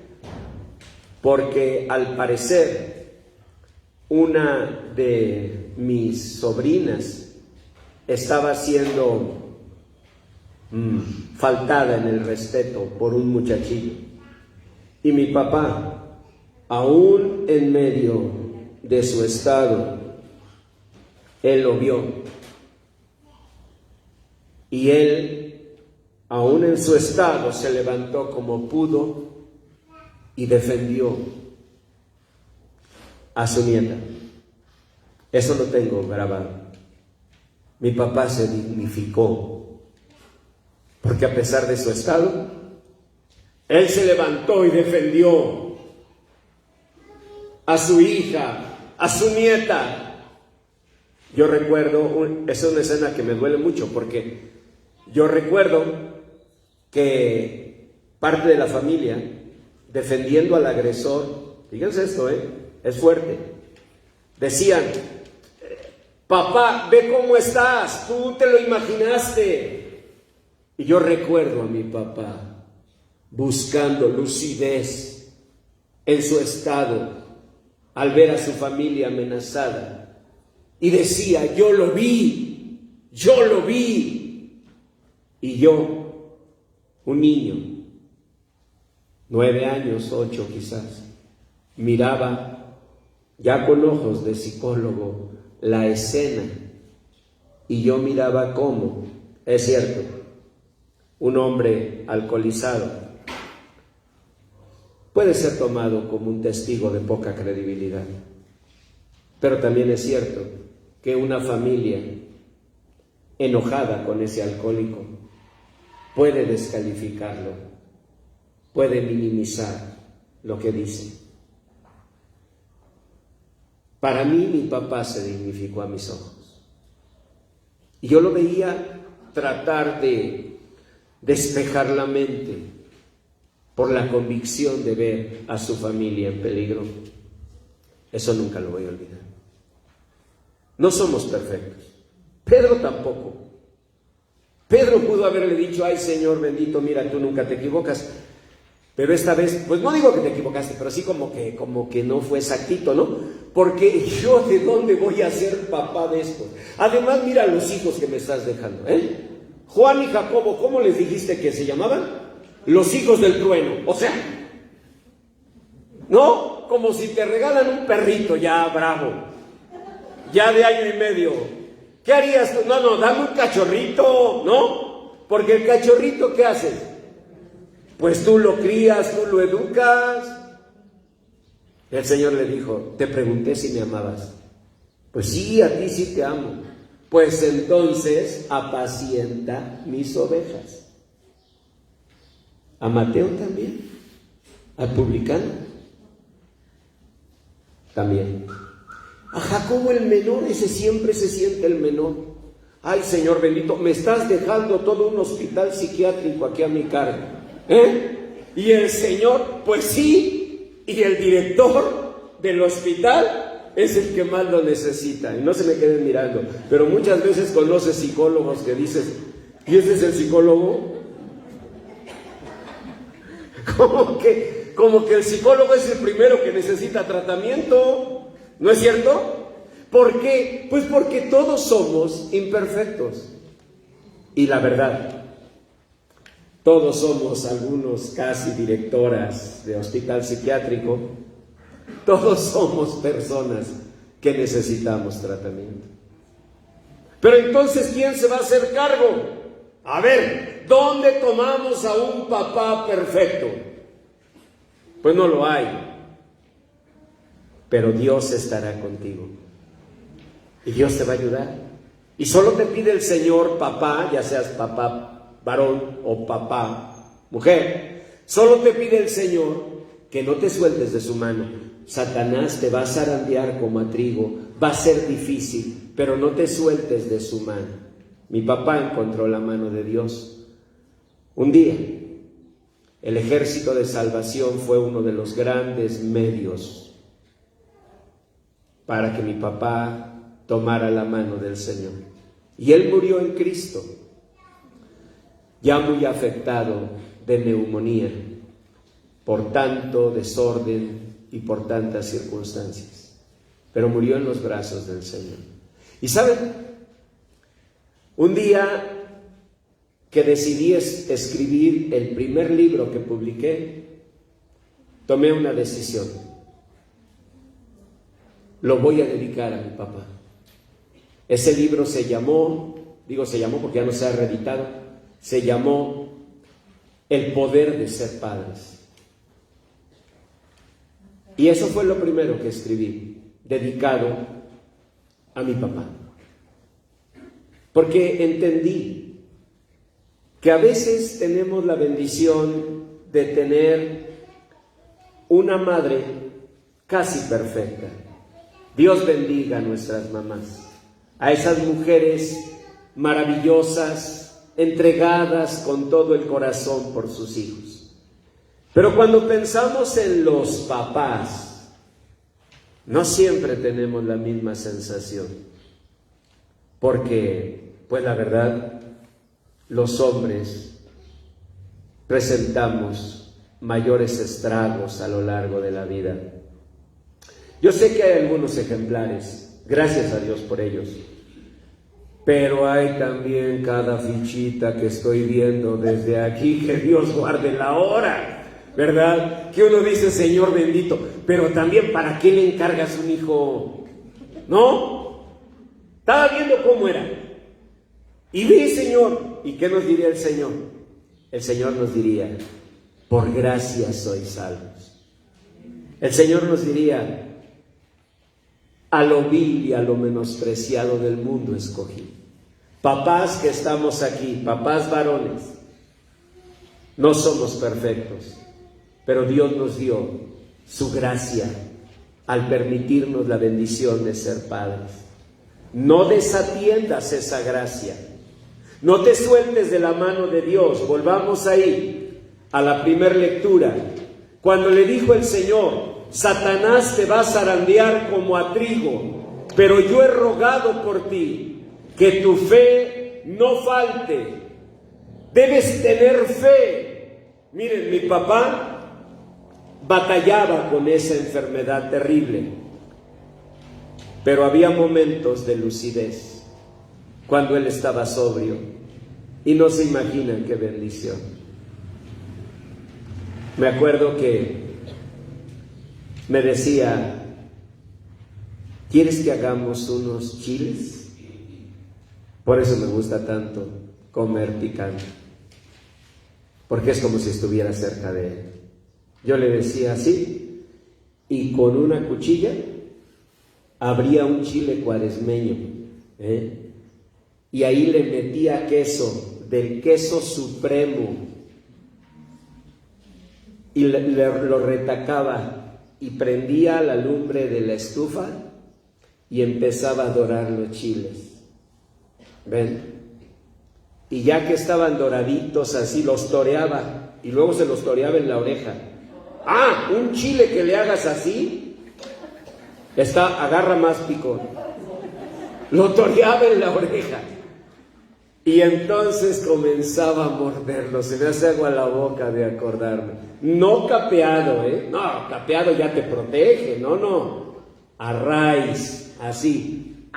porque al parecer una de mis sobrinas estaba siendo faltada en el respeto por un muchachillo, y mi papá, aún en medio de su estado, él lo vio y él aún en su estado, se levantó como pudo y defendió a su nieta. Eso lo tengo grabado. Mi papá se dignificó, porque a pesar de su estado, él se levantó y defendió a su hija, a su nieta. Yo recuerdo, esa es una escena que me duele mucho, porque yo recuerdo que parte de la familia, defendiendo al agresor, fíjense esto, es fuerte, decían: papá, ve cómo estás, tú te lo imaginaste. Y yo recuerdo a mi papá buscando lucidez en su estado al ver a su familia amenazada. Y decía: yo lo vi. Y yo, un niño, 9 años, 8 quizás, miraba ya con ojos de psicólogo la escena, y yo miraba cómo, es cierto, un hombre alcoholizado puede ser tomado como un testigo de poca credibilidad, pero también es cierto que una familia enojada con ese alcohólico puede descalificarlo, puede minimizar lo que dice. Para mí, mi papá se dignificó a mis ojos. Y yo lo veía tratar de despejar la mente por la convicción de ver a su familia en peligro. Eso nunca lo voy a olvidar. No somos perfectos. Pedro tampoco. Pedro pudo haberle dicho: ay, Señor bendito, mira, tú nunca te equivocas. Pero esta vez, pues no digo que te equivocaste, pero sí como que no fue exactito, ¿no? Porque yo, ¿de dónde voy a ser papá de esto? Además, mira los hijos que me estás dejando, Juan y Jacobo, ¿cómo les dijiste que se llamaban? Los hijos del trueno. O sea, ¿no? Como si te regalan un perrito ya bravo, ya de año y medio. ¿Qué harías tú? No, dame un cachorrito, ¿no? Porque el cachorrito, ¿qué haces? Pues tú lo crías, tú lo educas. El Señor le dijo: te pregunté si me amabas. Pues sí, a ti sí te amo. Pues entonces apacienta mis ovejas. A Mateo también, al publicano también. A Jacobo el menor, ese siempre se siente el menor. Ay, Señor bendito, me estás dejando todo un hospital psiquiátrico aquí a mi cargo, Y el Señor, pues sí, y el director del hospital es el que más lo necesita. Y no se me queden mirando, pero muchas veces conoces psicólogos que dices: ¿y ese es el psicólogo? Como que el psicólogo es el primero que necesita tratamiento. ¿No es cierto? ¿Por qué? Pues porque todos somos imperfectos. Y la verdad, todos somos algunos casi directoras de hospital psiquiátrico. Todos somos personas que necesitamos tratamiento. Pero entonces, ¿quién se va a hacer cargo? A ver, ¿dónde tomamos a un papá perfecto? Pues no lo hay. Pero Dios estará contigo. Y Dios te va a ayudar. Y solo te pide el Señor, papá, ya seas papá varón o papá mujer, solo te pide el Señor que no te sueltes de su mano. Satanás te va a zarandear como a trigo, va a ser difícil, pero no te sueltes de su mano. Mi papá encontró la mano de Dios. Un día, el Ejército de Salvación fue uno de los grandes medios para que mi papá tomara la mano del Señor. Y él murió en Cristo, ya muy afectado de neumonía, por tanto desorden y por tantas circunstancias. Pero murió en los brazos del Señor. Y ¿saben? Un día que decidí escribir el primer libro que publiqué, tomé una decisión. Lo voy a dedicar a mi papá. Ese libro se llamó porque ya no se ha reeditado, se llamó el poder de ser padres. Y eso fue lo primero que escribí, dedicado a mi papá. Porque entendí que a veces tenemos la bendición de tener una madre casi perfecta. Dios bendiga a nuestras mamás, a esas mujeres maravillosas, entregadas con todo el corazón por sus hijos. Pero cuando pensamos en los papás, no siempre tenemos la misma sensación, porque, pues la verdad, los hombres presentamos mayores estragos a lo largo de la vida. Yo sé que hay algunos ejemplares, gracias a Dios por ellos, pero hay también cada fichita que estoy viendo desde aquí, que Dios guarde la hora, ¿verdad? Que uno dice, Señor bendito, pero también, ¿para qué le encargas un hijo? ¿No? Estaba viendo cómo era. Y vi, Señor, ¿y qué nos diría el Señor? El Señor nos diría, por gracia sois salvos. El Señor nos diría, a lo vil y a lo menospreciado del mundo escogí. Papás que estamos aquí, papás varones, no somos perfectos, pero Dios nos dio su gracia al permitirnos la bendición de ser padres. No desatiendas esa gracia, no te sueltes de la mano de Dios. Volvamos ahí a la primera lectura, cuando le dijo el Señor, Satanás te va a zarandear como a trigo, pero yo he rogado por ti que tu fe no falte. Debes tener fe. Miren, mi papá batallaba con esa enfermedad terrible, pero había momentos de lucidez cuando él estaba sobrio, y no se imaginan qué bendición. Me acuerdo que me decía, ¿quieres que hagamos unos chiles? Por eso me gusta tanto comer picante, porque es como si estuviera cerca de él. Yo le decía así, y con una cuchilla abría un chile cuaresmeño, y ahí le metía queso, del queso supremo, y lo retacaba, y prendía la lumbre de la estufa y empezaba a dorar los chiles. ¿Ven? Y ya que estaban doraditos así, los toreaba, y luego se los toreaba en la oreja. Ah, un chile que le hagas así, agarra más picor. Lo toreaba en la oreja. Y entonces comenzaba a morderlo. Se me hace agua la boca de acordarme. No capeado, No, capeado ya te protege. No. A raíz, así.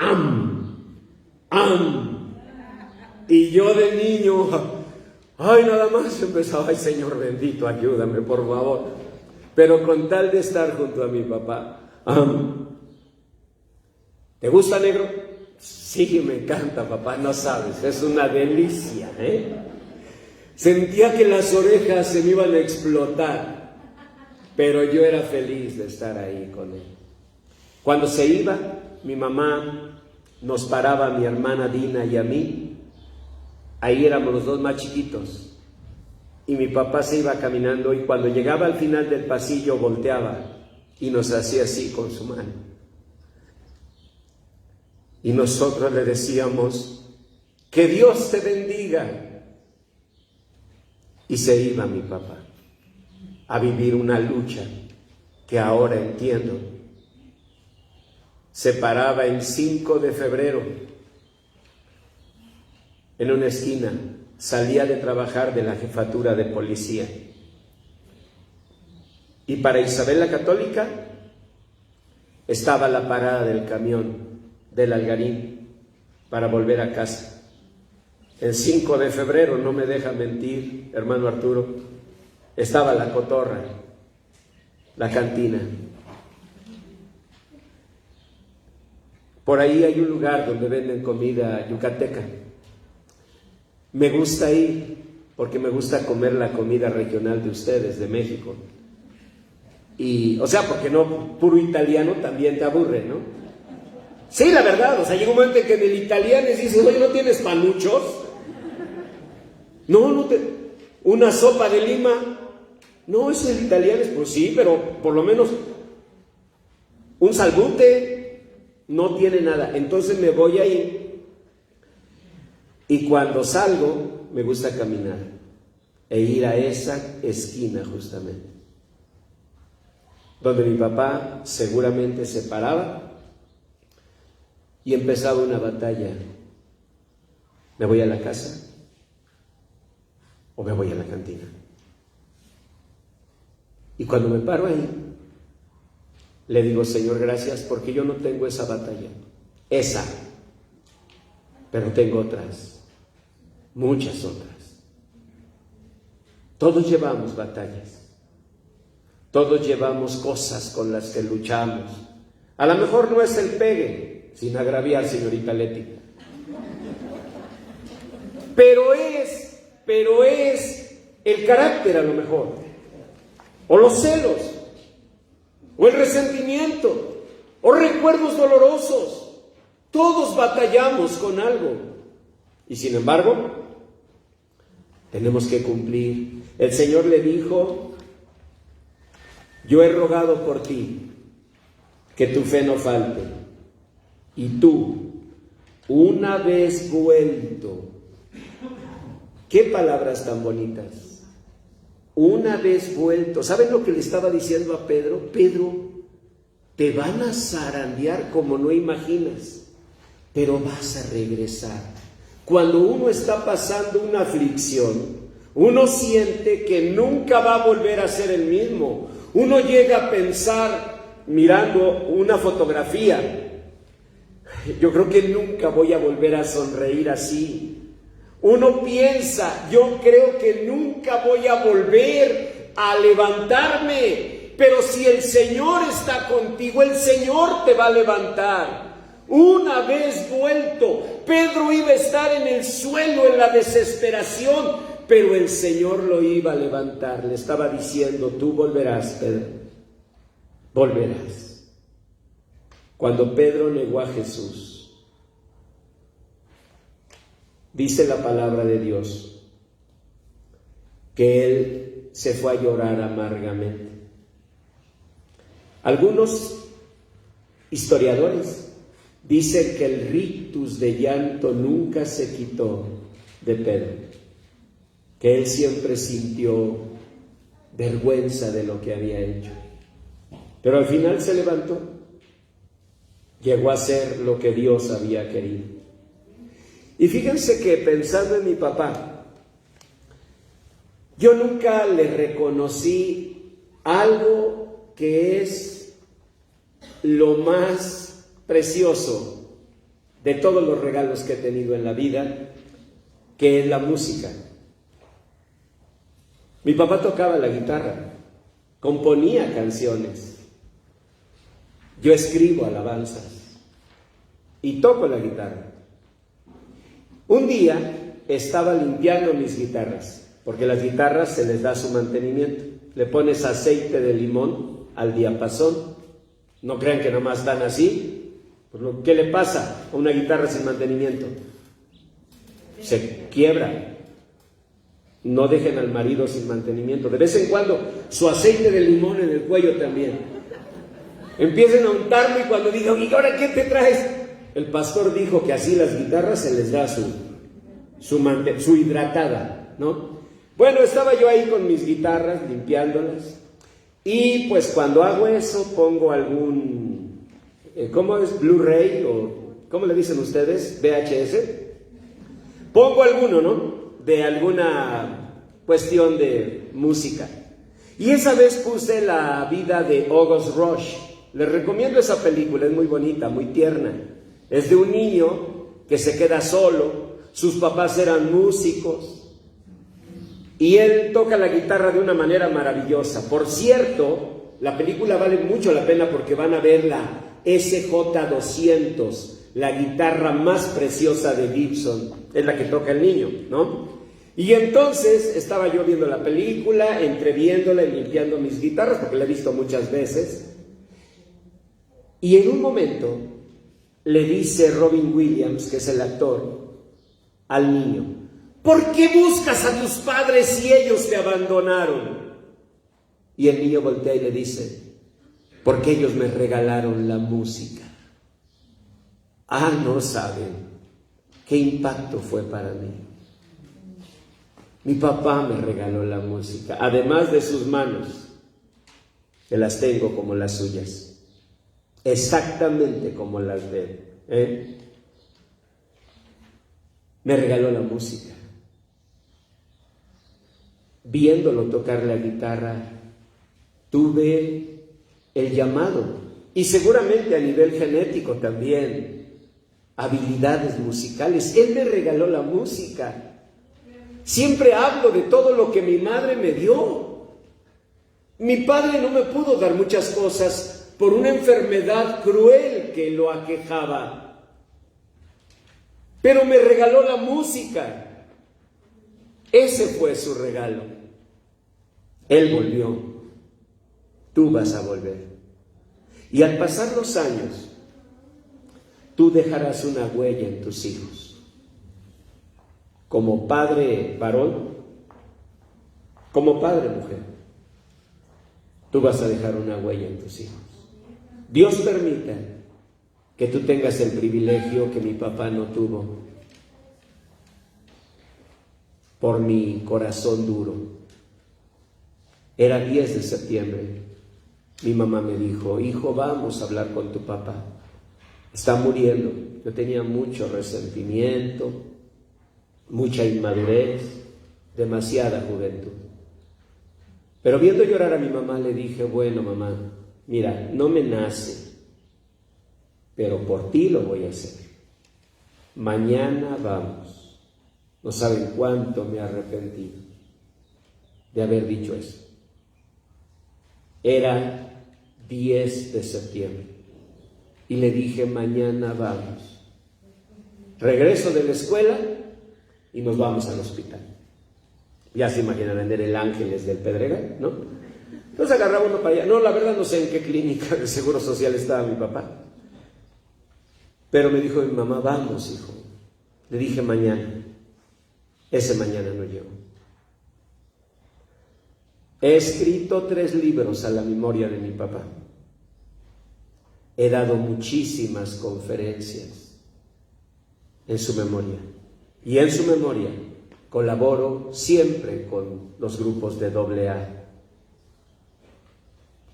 Y yo de niño, nada más empezaba, Señor bendito, ayúdame, por favor. Pero con tal de estar junto a mi papá. ¿Te gusta, negro? Sí, me encanta, papá, no sabes, es una delicia, Sentía que las orejas se me iban a explotar, pero yo era feliz de estar ahí con él. Cuando se iba, mi mamá nos paraba a mi hermana Dina y a mí. Ahí éramos los dos más chiquitos, y mi papá se iba caminando, y cuando llegaba al final del pasillo volteaba y nos hacía así con su mano. Y nosotros le decíamos, que Dios te bendiga. Y se iba mi papá a vivir una lucha que ahora entiendo. Se paraba el 5 de febrero en una esquina, salía de trabajar de la jefatura de policía. Y para Isabel la Católica estaba la parada del camión del Algarín para volver a casa. El 5 de febrero, no me deja mentir, hermano Arturo, estaba la cotorra, la cantina. Por ahí hay un lugar donde venden comida yucateca. Me gusta ir porque me gusta comer la comida regional de ustedes, de México. Y, o sea, porque no, puro italiano también te aburre, ¿no? Sí, la verdad, o sea, llega un momento en que en el italiano dices, oye, ¿no tienes panuchos? No, una sopa de lima. No, eso el italiano, pues sí, pero por lo menos un salbute no tiene nada. Entonces me voy ahí y cuando salgo me gusta caminar e ir a esa esquina justamente, donde mi papá seguramente se paraba y empezaba una batalla. ¿Me voy a la casa o me voy a la cantina? Y cuando me paro ahí, le digo, Señor, gracias, porque yo no tengo esa batalla, pero tengo otras, muchas otras. Todos llevamos batallas, todos llevamos cosas con las que luchamos. A lo mejor no es el pegue, sin agraviar, señorita Leti, pero es el carácter a lo mejor, o los celos, o el resentimiento, o recuerdos dolorosos. Todos batallamos con algo. Y sin embargo, tenemos que cumplir. El Señor le dijo, yo he rogado por ti, que tu fe no falte. Y tú, una vez vuelto, qué palabras tan bonitas. Una vez vuelto, ¿saben lo que le estaba diciendo a Pedro? Pedro, te van a zarandear como no imaginas, pero vas a regresar. Cuando uno está pasando una aflicción, uno siente que nunca va a volver a ser el mismo. Uno llega a pensar, mirando una fotografía, yo creo que nunca voy a volver a sonreír así. Uno piensa, yo creo que nunca voy a volver a levantarme, pero si el Señor está contigo, el Señor te va a levantar. Una vez vuelto, Pedro iba a estar en el suelo en la desesperación, pero el Señor lo iba a levantar. Le estaba diciendo, tú volverás, Pedro, volverás. Cuando Pedro negó a Jesús, dice la palabra de Dios que él se fue a llorar amargamente. Algunos historiadores dicen que el rictus de llanto nunca se quitó de Pedro, que él siempre sintió vergüenza de lo que había hecho. Pero al final se levantó, llegó a ser lo que Dios había querido. Y fíjense que pensando en mi papá, yo nunca le reconocí algo que es lo más precioso de todos los regalos que he tenido en la vida, que es la música. Mi papá tocaba la guitarra, componía canciones. Yo escribo alabanzas y toco la guitarra. Un día estaba limpiando mis guitarras, porque las guitarras se les da su mantenimiento. Le pones aceite de limón al diapasón. No crean que nomás están así. ¿Qué le pasa a una guitarra sin mantenimiento? Se quiebra. No dejen al marido sin mantenimiento. De vez en cuando su aceite de limón en el cuello también. Empiecen a untarlo y cuando digan, ¿y ahora qué te traes? El pastor dijo que así las guitarras se les da su hidratada, ¿no? Bueno, estaba yo ahí con mis guitarras limpiándolas y pues cuando hago eso pongo algún, ¿cómo es? Blu-ray o ¿cómo le dicen ustedes? VHS. Pongo alguno, ¿no? De alguna cuestión de música. Y esa vez puse la vida de August Rush. Les recomiendo esa película, es muy bonita, muy tierna. Es de un niño que se queda solo, sus papás eran músicos y él toca la guitarra de una manera maravillosa. Por cierto, la película vale mucho la pena porque van a ver la SJ200, la guitarra más preciosa de Gibson, es la que toca el niño, ¿no? Y entonces estaba yo viendo la película, entreviéndola y limpiando mis guitarras, porque la he visto muchas veces. Y en un momento le dice Robin Williams, que es el actor, al niño: ¿por qué buscas a tus padres si ellos te abandonaron? Y el niño voltea y le dice: porque ellos me regalaron la música. No saben qué impacto fue para mí. Mi papá me regaló la música, además de sus manos, que las tengo como las suyas, exactamente como las de él. Me regaló la música. Viéndolo tocar la guitarra, tuve el llamado, y seguramente a nivel genético también, habilidades musicales. Él me regaló la música. Siempre hablo de todo lo que mi madre me dio. Mi padre no me pudo dar muchas cosas por una enfermedad cruel que lo aquejaba, pero me regaló la música. Ese fue su regalo. Él volvió. Tú vas a volver. Y al pasar los años, tú dejarás una huella en tus hijos. Como padre varón, como padre mujer, tú vas a dejar una huella en tus hijos. Dios permita que tú tengas el privilegio que mi papá no tuvo, por mi corazón duro. Era 10 de septiembre. Mi mamá me dijo: hijo, vamos a hablar con tu papá. Está muriendo. Yo tenía mucho resentimiento, mucha inmadurez, demasiada juventud. Pero viendo llorar a mi mamá, le dije: bueno, mamá, mira, no me nace, pero por ti lo voy a hacer. Mañana vamos. No saben cuánto me arrepentí de haber dicho eso. Era 10 de septiembre y le dije: mañana vamos. Regreso de la escuela y nos vamos al hospital. Ya se imaginarán, era el Ángeles del Pedregal, ¿no? Entonces agarraba uno para allá. No, la verdad no sé en qué clínica de Seguro Social estaba mi papá. Pero me dijo mi mamá: vamos, hijo. Le dije: mañana. Ese mañana no llegó. He escrito 3 libros a la memoria de mi papá. He dado muchísimas conferencias en su memoria. Y en su memoria colaboro siempre con los grupos de AA.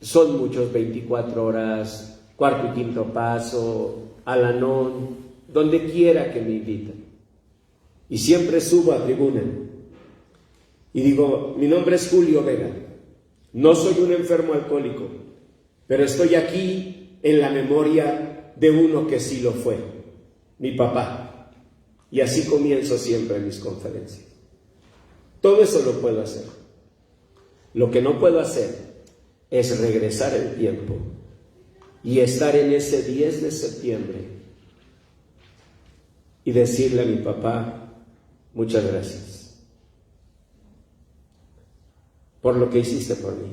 Son muchos: 24 horas, Cuarto y Quinto Paso, Al-Anon, donde quiera que me invitan. Y siempre subo a tribuna y digo: mi nombre es Julio Vega, no soy un enfermo alcohólico, pero estoy aquí en la memoria de uno que sí lo fue, mi papá. Y así comienzo siempre mis conferencias. Todo eso lo puedo hacer. Lo que no puedo hacer es regresar el tiempo y estar en ese 10 de septiembre y decirle a mi papá: muchas gracias por lo que hiciste por mí.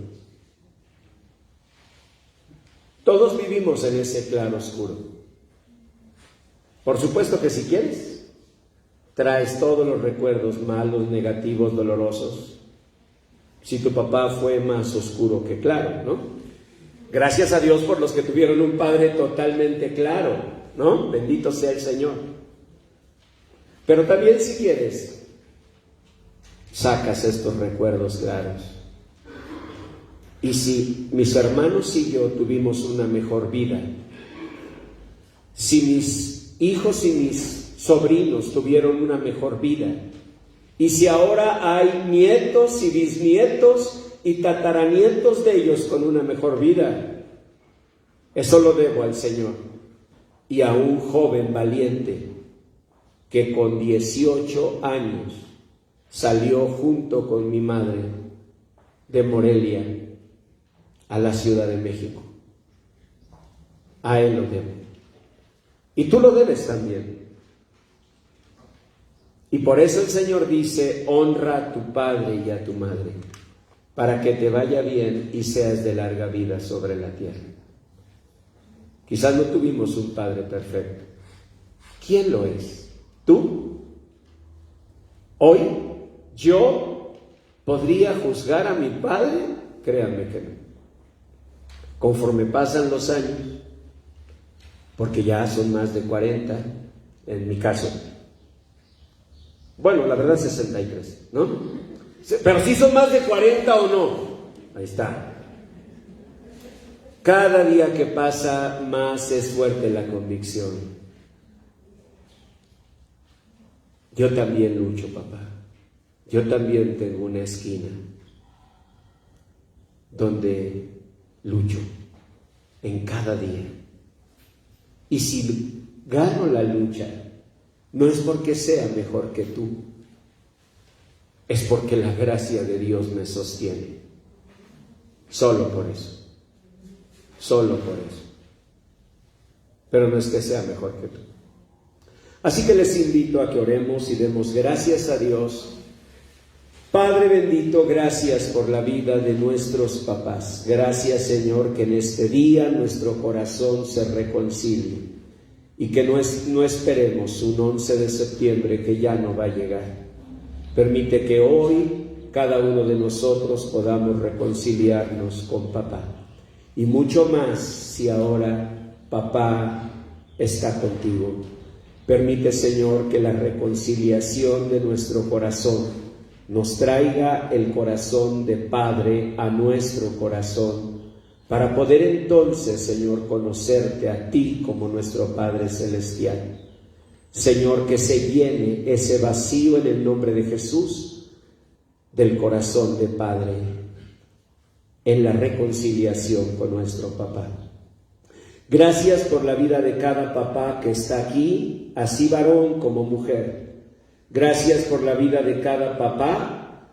Todos vivimos en ese claro oscuro. Por supuesto que si quieres, traes todos los recuerdos malos, negativos, dolorosos. Si tu papá fue más oscuro que claro, ¿no? Gracias a Dios por los que tuvieron un padre totalmente claro, ¿no? Bendito sea el Señor. Pero también, si quieres, sacas estos recuerdos claros. Y si mis hermanos y yo tuvimos una mejor vida, si mis hijos y mis sobrinos tuvieron una mejor vida, y si ahora hay nietos y bisnietos y tataranietos de ellos con una mejor vida, eso lo debo al Señor y a un joven valiente que con 18 años salió junto con mi madre de Morelia a la Ciudad de México. A él lo debo. Y tú lo debes también. Y por eso el Señor dice, honra a tu padre y a tu madre, para que te vaya bien y seas de larga vida sobre la tierra. Quizás no tuvimos un padre perfecto. ¿Quién lo es? ¿Tú? Hoy, yo podría juzgar a mi padre, créanme que no. Conforme pasan los años, porque ya son más de 40, en mi caso. Bueno, la verdad 63, ¿no? Pero si son más de 40 o no. Ahí está. Cada día que pasa más es fuerte la convicción. Yo también lucho, papá. Yo también tengo una esquina donde lucho en cada día. Y si gano la lucha, no es porque sea mejor que tú, es porque la gracia de Dios me sostiene. Solo por eso. Solo por eso. Pero no es que sea mejor que tú. Así que les invito a que oremos y demos gracias a Dios. Padre bendito, gracias por la vida de nuestros papás. Gracias, Señor, que en este día nuestro corazón se reconcilie y que no esperemos un 11 de septiembre que ya no va a llegar. Permite que hoy cada uno de nosotros podamos reconciliarnos con papá. Y mucho más si ahora papá está contigo. Permite, Señor, que la reconciliación de nuestro corazón nos traiga el corazón de Padre a nuestro corazón, para poder entonces, Señor, conocerte a ti como nuestro Padre Celestial. Señor, que se llene ese vacío en el nombre de Jesús del corazón de Padre en la reconciliación con nuestro papá. Gracias por la vida de cada papá que está aquí, así varón como mujer. Gracias por la vida de cada papá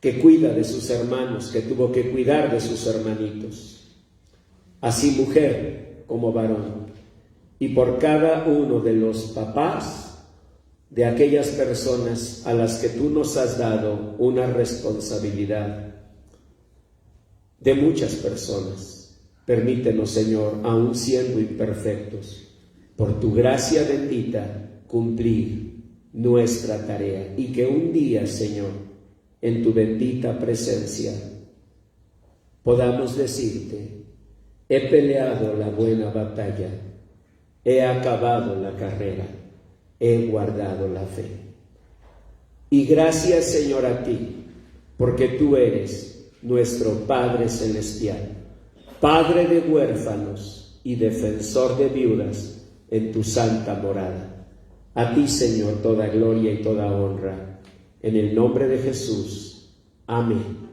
que cuida de sus hermanos, que tuvo que cuidar de sus hermanitos. Así mujer como varón. Y por cada uno de los papás, de aquellas personas a las que tú nos has dado una responsabilidad, de muchas personas. Permítenos, Señor, aun siendo imperfectos, por tu gracia bendita, cumplir nuestra tarea, y que un día, Señor, en tu bendita presencia, podamos decirte: he peleado la buena batalla, he acabado la carrera, he guardado la fe. Y gracias, Señor, a ti, porque tú eres nuestro Padre Celestial, Padre de huérfanos y defensor de viudas en tu santa morada. A ti, Señor, toda gloria y toda honra. En el nombre de Jesús. Amén.